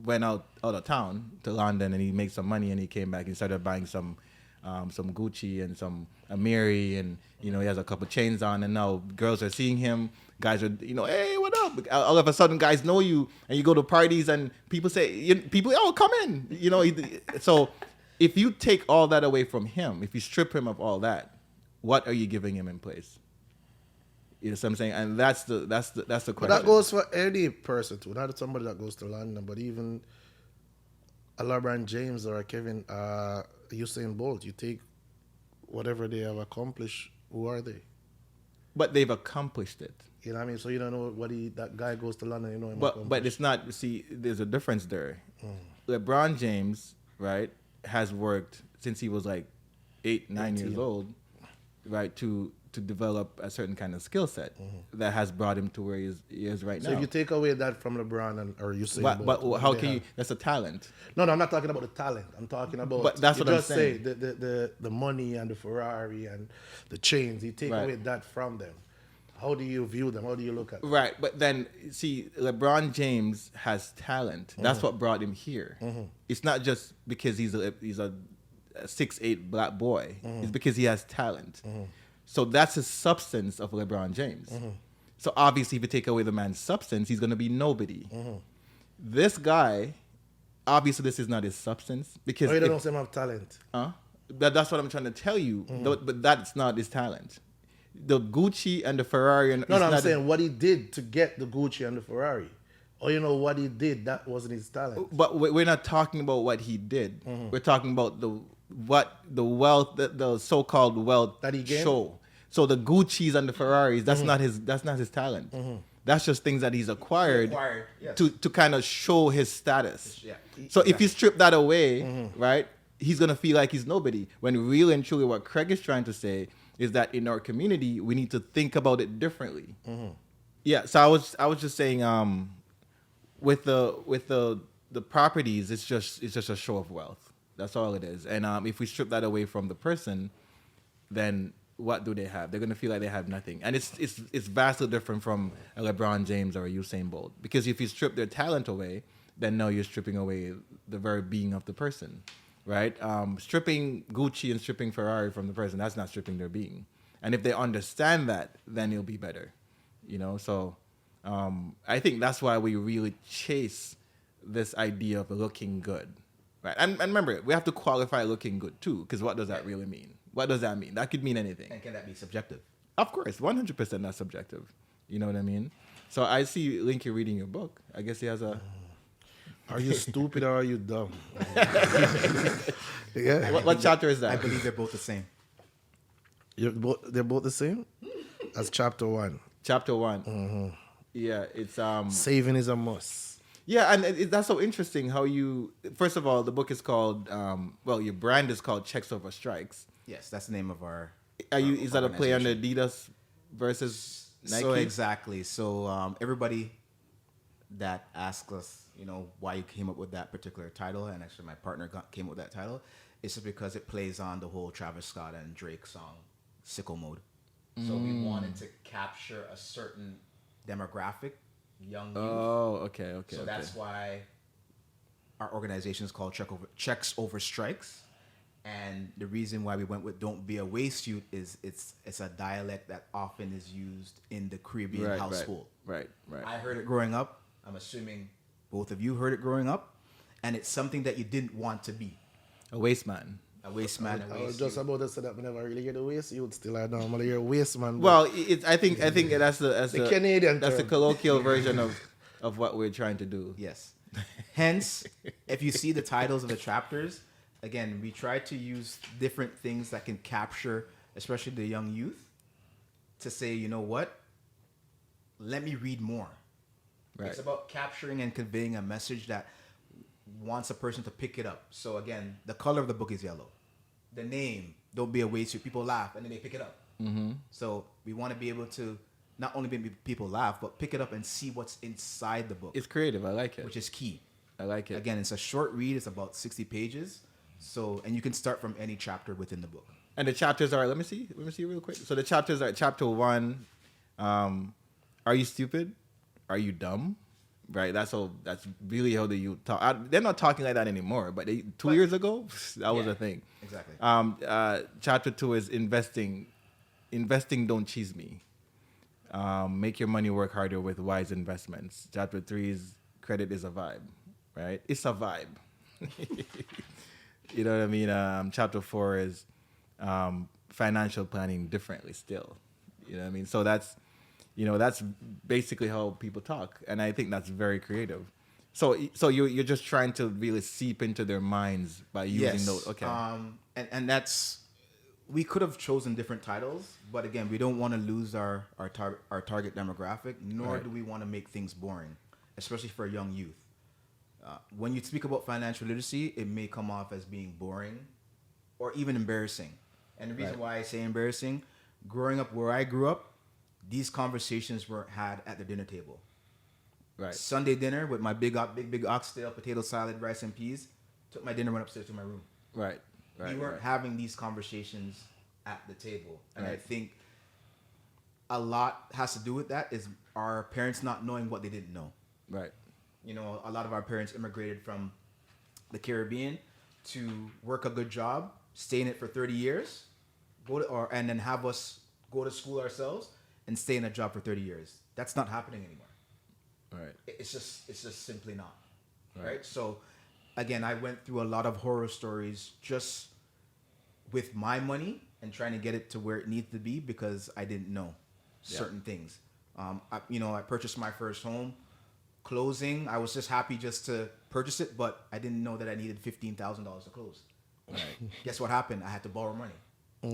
went out of town to London, and he made some money, and he came back and started buying some Gucci and some Amiri, and he has a couple chains on, and now girls are seeing him. Guys are, hey, what up? All of a sudden, guys know you, and you go to parties, and people say, oh, come in. So if you take all that away from him, if you strip him of all that, what are you giving him in place? You know what I'm saying? And that's the question. But that goes for any person too, not somebody that goes to London, but even a LeBron James or a Kevin Usain Bolt. You take whatever they have accomplished. Who are they? But they've accomplished it. You know what I mean? So you don't know what that guy goes to London. Him. But it's not. See, there's a difference there. LeBron James, right, has worked since he was like 8, 9 years old, right, to to develop a certain kind of skill set that has brought him to where he is right now. So if you take away that from LeBron or you say, but how can you? That's a talent. No, I'm not talking about the talent. I'm talking about. But that's what I'm saying. Say the money and the Ferrari and the chains. You take away that from them. How do you view them? How do you look at them? Right, but then see, LeBron James has talent. That's what brought him here. It's not just because he's a 6'8" black boy. It's because he has talent. So that's the substance of LeBron James. So obviously, if you take away the man's substance, he's going to be nobody. This guy, obviously, this is not his substance because you don't say him have talent. That's what I'm trying to tell you. But that's not his talent. The Gucci and the Ferrari. No, I'm saying what he did to get the Gucci and the Ferrari. Or what he did, that wasn't his talent. But we're not talking about what he did. We're talking about the wealth, the so-called wealth that he gained? show. So the Gucci's and the Ferraris, that's not his talent. That's just things that he's acquired yes. to kind of show his status. Yeah. So if you strip that away, right, he's gonna feel like he's nobody. When really and truly, what Craig is trying to say is that in our community, we need to think about it differently. Yeah. So I was just saying, with the properties, it's just a show of wealth. That's all it is. And if we strip that away from the person, then what do they have? They're gonna feel like they have nothing. And it's vastly different from a LeBron James or a Usain Bolt. Because if you strip their talent away, then no, you're stripping away the very being of the person, right? Stripping Gucci and stripping Ferrari from the person, that's not stripping their being. And if they understand that, then it'll be better, So I think that's why we really chase this idea of looking good, right? And remember, we have to qualify looking good too, because what does that really mean? What does that mean? That could mean anything. And can that be subjective? Of course, 100% that's subjective. You know what I mean? So I see Linky reading your book. I guess he has a... Are you stupid or are you dumb? Yeah. What chapter is that? I believe they're both the same. They're both the same? That's chapter 1. Chapter 1. Yeah, it's... Saving is a must. Yeah, and that's so interesting how you... First of all, the book is called... your brand is called Checks Over Strikes. Yes, that's the name of our... Is that a play on Adidas versus Nike? So exactly. So everybody that asks us, why you came up with that particular title, and actually my partner came up with that title, it's just because it plays on the whole Travis Scott and Drake song, Sicko Mode. So we wanted to capture a certain demographic, young youth. Oh, okay. So that's why our organization is called Checks Over Strikes. And the reason why we went with Don't Be A Waste Yute is it's a dialect that often is used in the Caribbean household. Right. I heard it growing up. I'm assuming both of you heard it growing up. And it's something that you didn't want to be. A waste man. A waste man. I was just about to say that whenever I really hear the waste, you would still normally hear waste man. Well, I think that's the Canadian that's term. the colloquial version of what we're trying to do. Yes. Hence, if you see the titles of the chapters, again, we try to use different things that can capture, especially the young youth, to say, you know what? Let me read more. Right. It's about capturing and conveying a message that wants a person to pick it up. So again, the color of the book is yellow. The name, Don't Be A Waste Yute, people laugh and then they pick it up. So we want to be able to not only make people laugh, but pick it up and see what's inside the book. It's creative. I like it. Which is key. I like it. Again, it's a short read. It's about 60 pages. So, and you can start from any chapter within the book. And the chapters are, let me see real quick. So the chapters are chapter 1, are you stupid? Are you dumb? Right. That's really how the youth talk. They're not talking like that anymore. But 2 years ago, that was a thing. Exactly. Chapter 2 is investing. Investing don't cheese me. Make your money work harder with wise investments. Chapter 3 is credit is a vibe. Right. It's a vibe. You know what I mean? Chapter 4 is financial planning differently still. You know what I mean? So that's basically how people talk. And I think that's very creative. So you're just trying to really seep into their minds by using those. Okay. And that's, we could have chosen different titles, but again, we don't want to lose our target demographic, nor do we want to make things boring, especially for young youth. When you speak about financial literacy, it may come off as being boring or even embarrassing. And the reason why I say embarrassing, growing up where I grew up, these conversations weren't had at the dinner table. Right. Sunday dinner with my big oxtail, potato salad, rice and peas. Took my dinner, went upstairs to my room. Right. We weren't having these conversations at the table. And I think a lot has to do with that is our parents not knowing what they didn't know. Right. You know, a lot of our parents immigrated from the Caribbean to work a good job, stay in it for 30 years, and then have us go to school ourselves and stay in a job for 30 years. That's not happening anymore. Right. It's just simply not. Right? So again, I went through a lot of horror stories just with my money and trying to get it to where it needs to be because I didn't know certain things. I purchased my first home. Closing, I was just happy just to purchase it, but I didn't know that I needed $15,000 to close. Right. Guess what happened? I had to borrow money.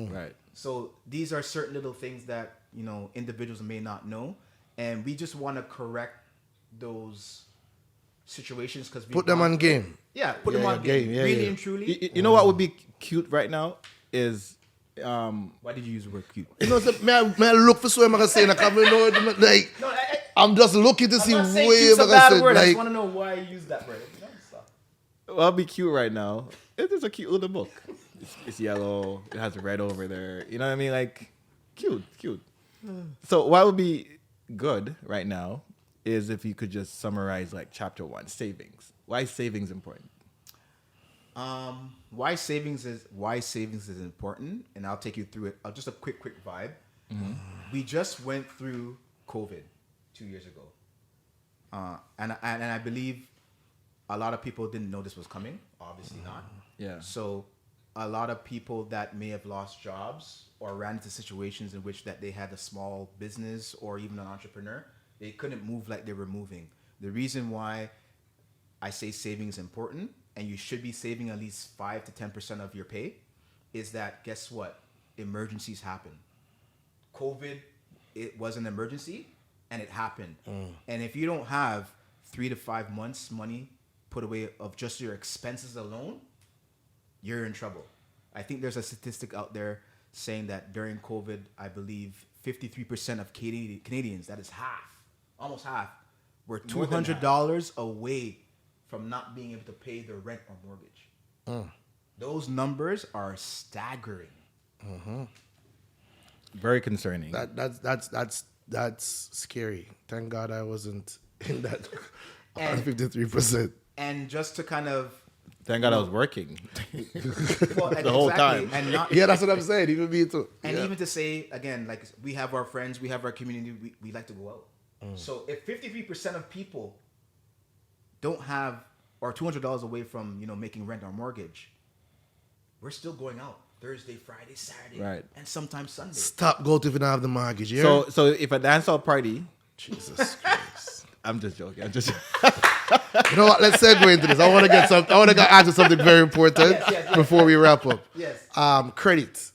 Right. So these are certain little things that, individuals may not know. And we just want to correct those situations because put them on game. Yeah, put them on game. Really and truly. You know what would be cute right now is why did you use the word cute? So, may I look for something I can say in a comment? Like, I'm just looking to see where I just want to know why you use that word. Well, it'll be cute right now. It is a cute little book. It's yellow. It has red over there. You know what I mean? Like, cute. So what would be good right now is if you could just summarize like chapter 1, savings. Why is savings important? Why savings is important, and I'll take you through it. Just a quick vibe. Mm-hmm. We just went through COVID 2 years ago, and I believe a lot of people didn't know this was coming. Obviously not. Yeah. So a lot of people that may have lost jobs or ran into situations in which that they had a small business or even an entrepreneur, they couldn't move like they were moving. The reason why I say saving is important, and you should be saving at least 5 to 10% of your pay, is that guess what? Emergencies happen. COVID, it was an emergency, and it happened. And if you don't have 3 to 5 months money put away of just your expenses alone, you're in trouble. I think there's a statistic out there saying that during COVID, I believe 53% of Canadians, that is half, almost half, were $200 away from not being able to pay their rent or mortgage. Those numbers are staggering. Very concerning. That's scary. Thank God I wasn't in that 53%. And just to kind of... Thank God I was working the whole time. And not, that's what I'm saying. Even me too. And even to say, again, like we have our friends, we have our community, we like to go out. So if 53% of people don't have or $200 away from making rent or mortgage, we're still going out Thursday, Friday, Saturday, right, and sometimes Sunday. Stop go to if you don't have the mortgage. Yeah? So if a dancehall party, Jesus Christ, I'm just joking. You know what? Let's segue into this. I want to answer something very important before we wrap up. Yes. Credit.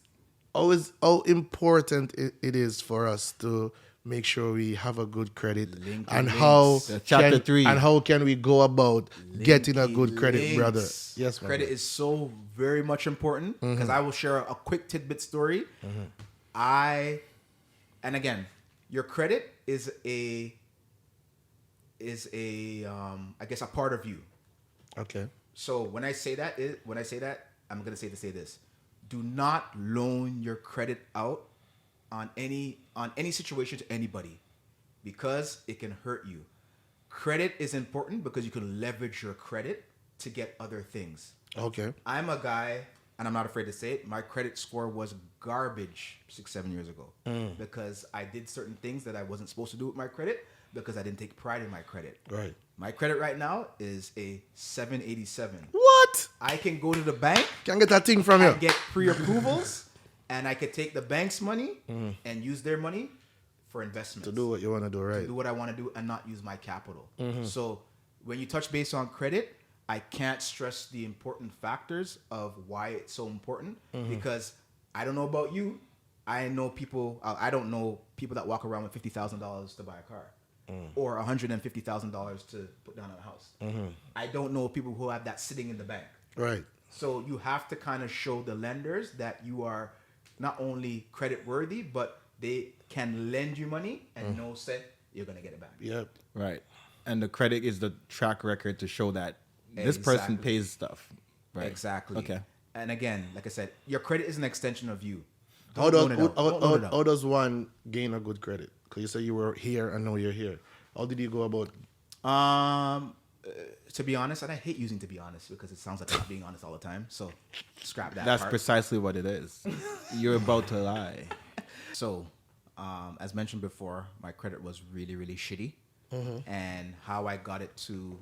How important it is for us to make sure we have a good credit, and how chapter 3, and how can we go about getting a good credit, brother? Yes, credit is so very much important because I will share a quick tidbit story. And again, your credit is a I guess a part of you. Okay. So when I say that, I'm gonna say this: do not loan your credit out on any situation to anybody, because it can hurt you. Credit is important because you can leverage your credit to get other things. Okay. I'm a guy, and I'm not afraid to say it, my credit score was garbage 6-7 years ago because I did certain things that I wasn't supposed to do with my credit because I didn't take pride in my credit. Right. My credit right now is a 787. What? I can go to the bank. Can get that thing from you. Get pre-approvals, and I could take the bank's money and use their money for investments. To do what you want to do, right? To do what I want to do and not use my capital. So when you touch base on credit, I can't stress the important factors of why it's so important because I don't know about you. I don't know people that walk around with $50,000 to buy a car. Or $150,000 to put down a house. I don't know people who have that sitting in the bank. Right. So you have to kind of show the lenders that you are not only credit worthy, but they can lend you money and know say you're gonna get it back. Yep. Right. And the credit is the track record to show that this person pays stuff. Right. Exactly. Okay. And again, like I said, your credit is an extension of you. How Don't loan it out. Don't loan it how out. does one gain a good credit? Because you say you were here and now you're here. How did you go about? To be honest, and I hate using to be honest because it sounds like I'm not being honest all the time. So scrap that. That's part. precisely what it is. You're about to lie. So, as mentioned before, my credit was really, really shitty. And how I got it to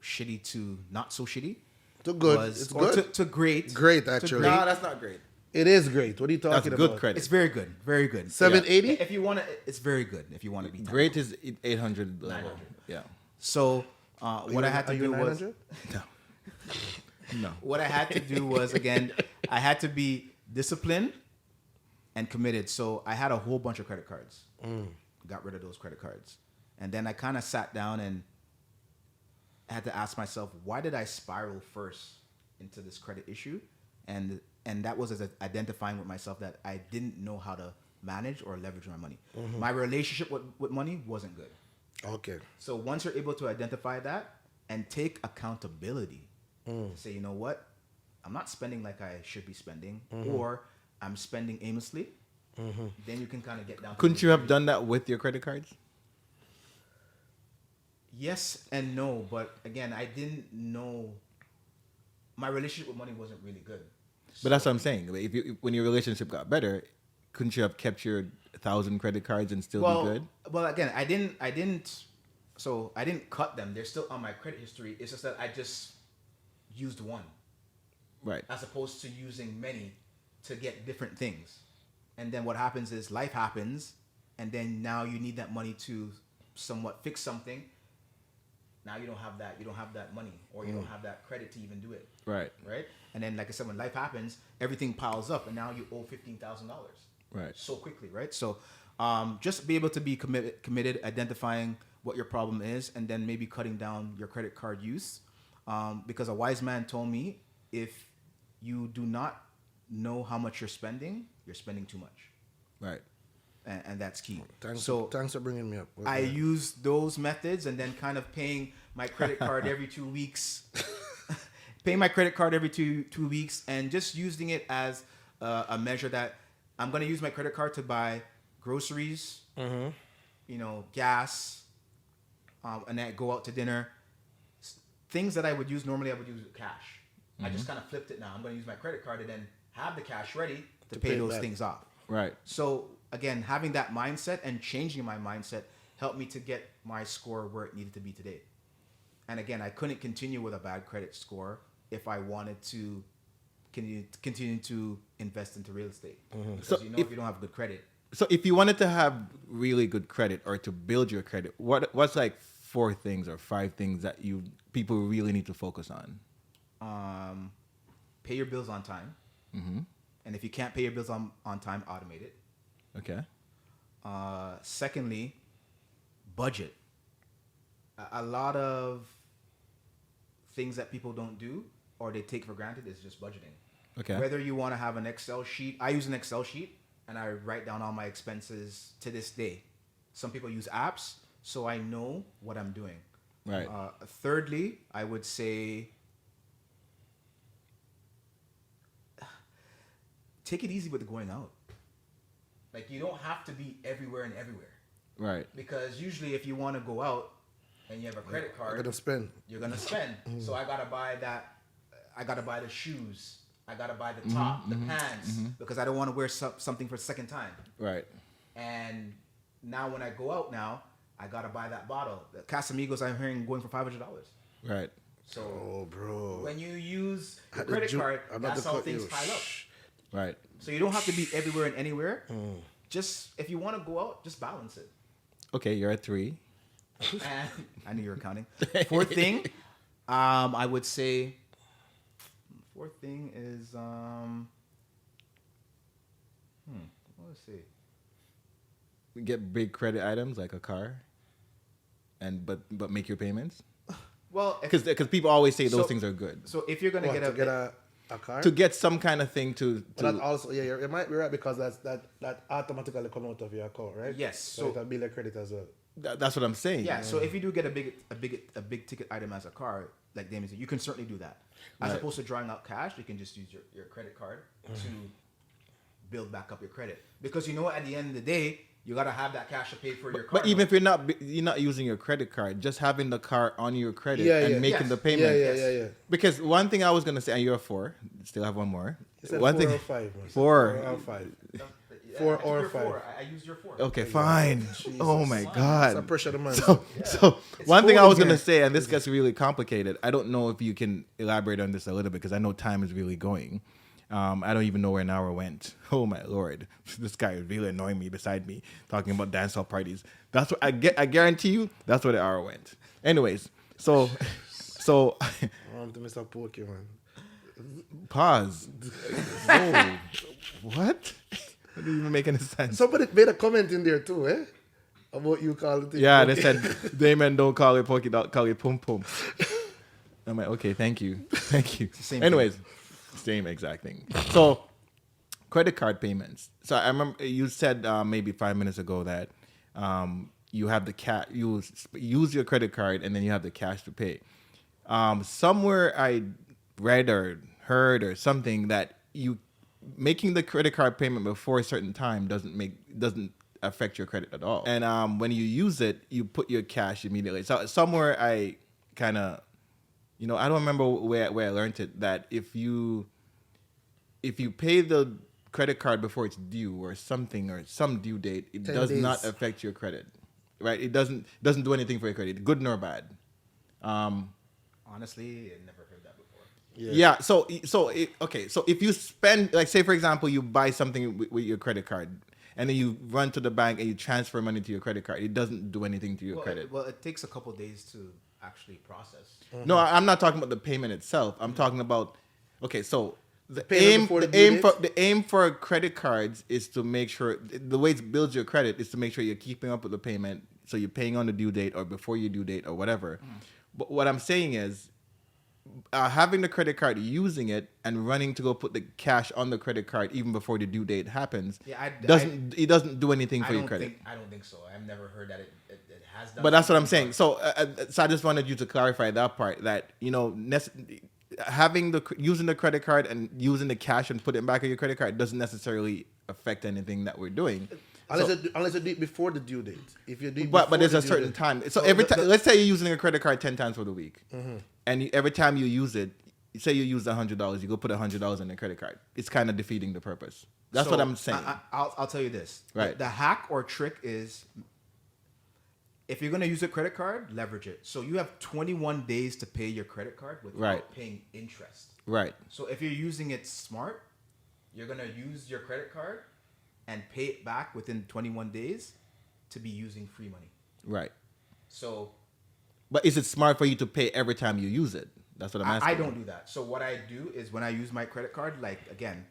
shitty to not so shitty To good. was It's or good. To great. Great, actually. No, that's not great. It is great. What are you talking That's about? good credit. It's very good, very good. 780? If you want to, it's very good. If you want to be Great is 800 level. 900. Yeah. So what I had to do was No. what I had to do was again I had to be disciplined and committed. So I had a whole bunch of credit cards. Got rid of those credit cards, and then I kind of sat down and I had to ask myself, why did I spiral first into this credit issue? And that was as identifying with myself that I didn't know how to manage or leverage my money. My relationship with money wasn't good. Okay. So once you're able to identify that and take accountability, say, you know what, I'm not spending like I should be spending, or I'm spending aimlessly, then you can kind of get down. Couldn't you have done that with your credit cards? Yes and no, but again, I didn't know. My relationship with money wasn't really good. But that's what I'm saying. When your relationship got better, couldn't you have kept your 1,000 credit cards and still be good? Well, again, I didn't. So I didn't cut them. They're still on my credit history. It's just that I just used one, Right. as opposed to using many to get different things. And then what happens is life happens, and then now you need that money to somewhat fix something. Now you don't have that. You don't have that money, or you don't have that credit to even do it. Right. Right. And then, like I said, when life happens, everything piles up, and now you owe $15,000. Right. So quickly, right? So, just be able to be committed, identifying what your problem is, and then maybe cutting down your credit card use. Because a wise man told me, if you do not know how much you're spending too much. Right. And that's key. Thanks for bringing me up. I use those methods, and then kind of paying my credit card every 2 weeks. Paying my credit card every two weeks, and just using it as a measure that I'm going to use my credit card to buy groceries, gas, and then go out to dinner. Things that I would use normally, I would use with cash. I just kind of flipped it now. I'm going to use my credit card and then have the cash ready to pay those things off. Right. So again, having that mindset and changing my mindset helped me to get my score where it needed to be today. And again, I couldn't continue with a bad credit score if I wanted to continue to invest into real estate. Because So if you don't have good credit. So if you wanted to have really good credit or to build your credit, what's like 4 things or 5 things that people really need to focus on? Pay your bills on time. And if you can't pay your bills on time, automate it. Okay. Secondly, budget. A lot of things that people don't do or they take for granted is just budgeting. Okay. Whether you want to have an Excel sheet, I use an Excel sheet and I write down all my expenses to this day. Some people use apps, so I know what I'm doing. Right. Thirdly, I would say take it easy with going out. Like, you don't have to be everywhere and everywhere. Right. Because usually if you want to go out and you have a credit card, you're going to spend. So I got to buy that. I got to buy the shoes. I got to buy the top, the pants, because I don't want to wear something for the second time. Right. And now when I go out now, I got to buy that bottle. The Casamigos I'm hearing going for $500. Right. So bro, when you use the credit card, that's how things pile up. Right. So you don't have to be everywhere and anywhere. Just if you want to go out, just balance it. Okay, you're at 3. And I knew you were counting. Fourth thing, I would say. Fourth thing is let's see. We get big credit items like a car, but make your payments. Well, Because people always say those things are good. So if you're gonna get a A car? to get some kind of thing to But that also, yeah, you might be right because that automatically come out of your account, right? Yes. So it'll bill your credit as well. that's what I'm saying. Yeah. So if you do get a big ticket item as a car, like Damion said, you can certainly do that. As Right. opposed to drawing out cash, you can just use your credit card to build back up your credit. Because at the end of the day, you gotta have that cash to pay for your car. But even if you're not using your credit card, just having the car on your credit Yeah, and yeah. making Yes. the payment. Yeah. Because one thing I was gonna say, and you're a 4, still have one more. You said One 4 thing, or 5, man. 4. 4 or 5. Yeah, 4 I took or your 5. 4. I used your 4. Okay, fine. Oh my It's a God. pressure the man. So It's one thing I cold was in gonna here. say, and this gets really complicated. I don't know if you can elaborate on this a little bit because I know time is really going. I don't even know where an hour went. Oh my Lord, this guy is really annoying me beside me talking about dancehall parties. That's what I guarantee you. That's where the hour went. Anyways, so I'm to Mr. Pokey, man. pause. Whoa, what? That didn't even make any sense. Somebody made a comment in there too, eh? About you calling it. Yeah, they said Damion don't call it pokey, don't call it pum pum. I'm like, okay, thank you. same Anyways, same exact thing. So, credit card payments. So I remember you said maybe 5 minutes ago that you have the you use your credit card and then you have the cash to pay. Somewhere I read or heard or something that you making the credit card payment before a certain time doesn't affect your credit at all. And when you use it, you put your cash immediately. So somewhere I kind of, I don't remember where I learned it, that if you pay the credit card before it's due or something or some due date, it 10 does days. not affect your credit, right? It doesn't do anything for your credit, good nor bad. Honestly, I never heard that before. Yeah. So if you spend, like, say for example, you buy something with your credit card, and then you run to the bank and you transfer money to your credit card, it doesn't do anything to your credit. It takes a couple days to actually process. No, I'm not talking about the payment itself. I'm talking about, okay, so the payment before the due date? the aim for credit cards is to make sure the way it builds your credit is to make sure you're keeping up with the payment, so you're paying on the due date or before your due date or whatever. But what I'm saying is, having the credit card, using it, and running to go put the cash on the credit card even before the due date happens, it doesn't do anything for your credit. I don't think so. I've never heard that it has done. But that's what I'm saying. So I just wanted you to clarify that part, that having using the credit card and using the cash and putting it back on your credit card doesn't necessarily affect anything that we're doing. Unless you do it before the due date. If you do it But before there's the a due certain date- time. So every time, let's say you're using a credit card 10 times for the week, and every time you use it, say you use $100, you go put $100 on the credit card. It's kind of defeating the purpose. That's what I'm saying. I'll tell you this. Right. The hack or trick is, if you're gonna use a credit card, leverage it. So you have 21 days to pay your credit card without Right. paying interest. Right. So if you're using it smart, you're gonna use your credit card and pay it back within 21 days to be using free money. Right. So But is it smart for you to pay every time you use it? That's what I'm asking. I don't do that. So what I do is, when I use my credit card, like, again,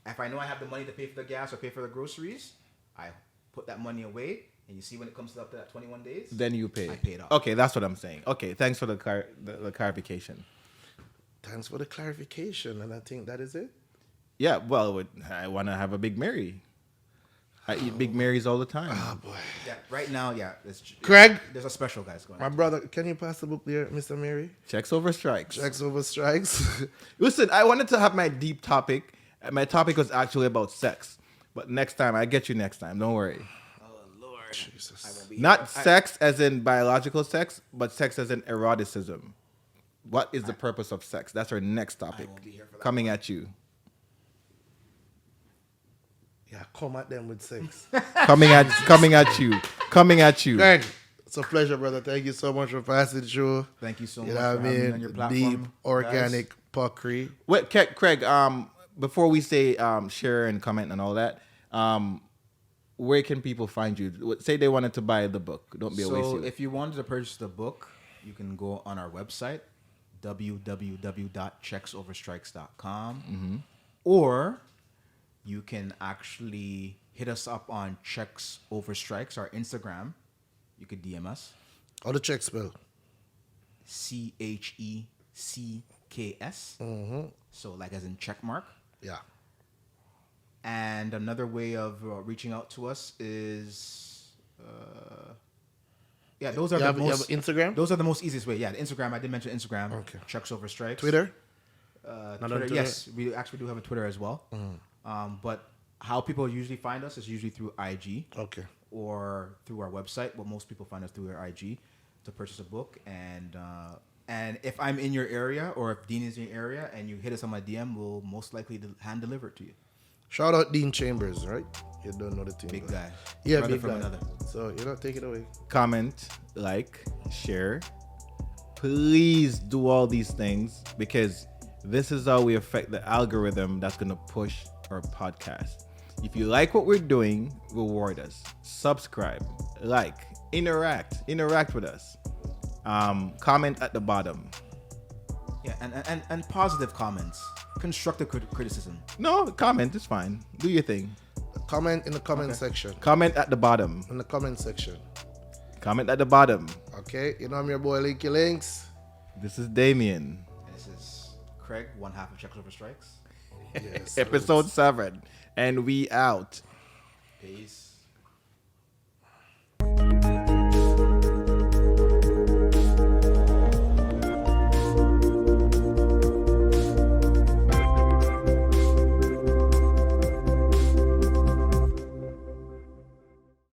if I know I have the money to pay for the gas or pay for the groceries, I put that money away, and you see when it comes up to that 21 days, Then you pay. I pay it off. Okay, that's what I'm saying. Okay, thanks for the clarification. Thanks for the clarification, and I think that is it. Yeah, well, I want to have a Big Mary. I eat Big Marys all the time. Oh boy, Yeah, right now, Craig, there's a special, guys, going my on. brother, can you pass the book there, Mr. Mary? Checks over strikes. Checks over strikes. Listen, I wanted to have my deep topic. My topic was actually about sex. But next time, I get you next time. Don't worry. Oh, Lord. Jesus. I won't be Not sex as in biological sex, but sex as in eroticism. What is the purpose of sex? That's our next topic. won't be here for that Coming at you. Yeah, come at them with sex. Coming at you. Greg, it's a pleasure, brother. Thank you so much for passing through. Thank you so You much know for what I having me on your mean? platform, Deep.Organic.Phuckery. Wait, Craig, before we say share and comment and all that, where can people find you? Say they wanted to buy the book. Don't be a waste. So Yute. if you wanted to purchase the book, you can go on our website, www.checksoverstrikes.com, or you can actually hit us up on Checks Over Strikes, our Instagram. You could DM us. How the check spell? CHECKS KS. So like as in check mark. Yeah. And another way of reaching out to us is, those are You the have most Instagram? Those are the most easiest way. Yeah, the Instagram. I did mention Instagram. Okay. Chucks Over Strikes. Twitter? Twitter. on Twitter? Yes, we actually do have a Twitter as well. But how people usually find us is usually through IG. Okay. Or through our website. But most people find us through our IG to purchase a book. And if I'm in your area or if Dean is in your area and you hit us on my DM, we'll most likely hand deliver it to you. Shout out Dean Chambers, right? You don't know the team. Big guy. Yeah, Brother big from guy. another. So, take it away. Comment, like, share. Please do all these things because this is how we affect the algorithm that's going to push our podcast. If you like what we're doing, reward us. Subscribe, like, interact with us. Comment at the bottom. Yeah, and positive comments. Constructive criticism. No, comment is fine. Do your thing. Comment in the comment section. Comment at the bottom. In the comment section. Comment at the bottom. Okay, I'm your boy Linky Links. This is Damion. And this is Craig, one half of Checks Over Strikes. Yes. Episode 7. And we out. Peace.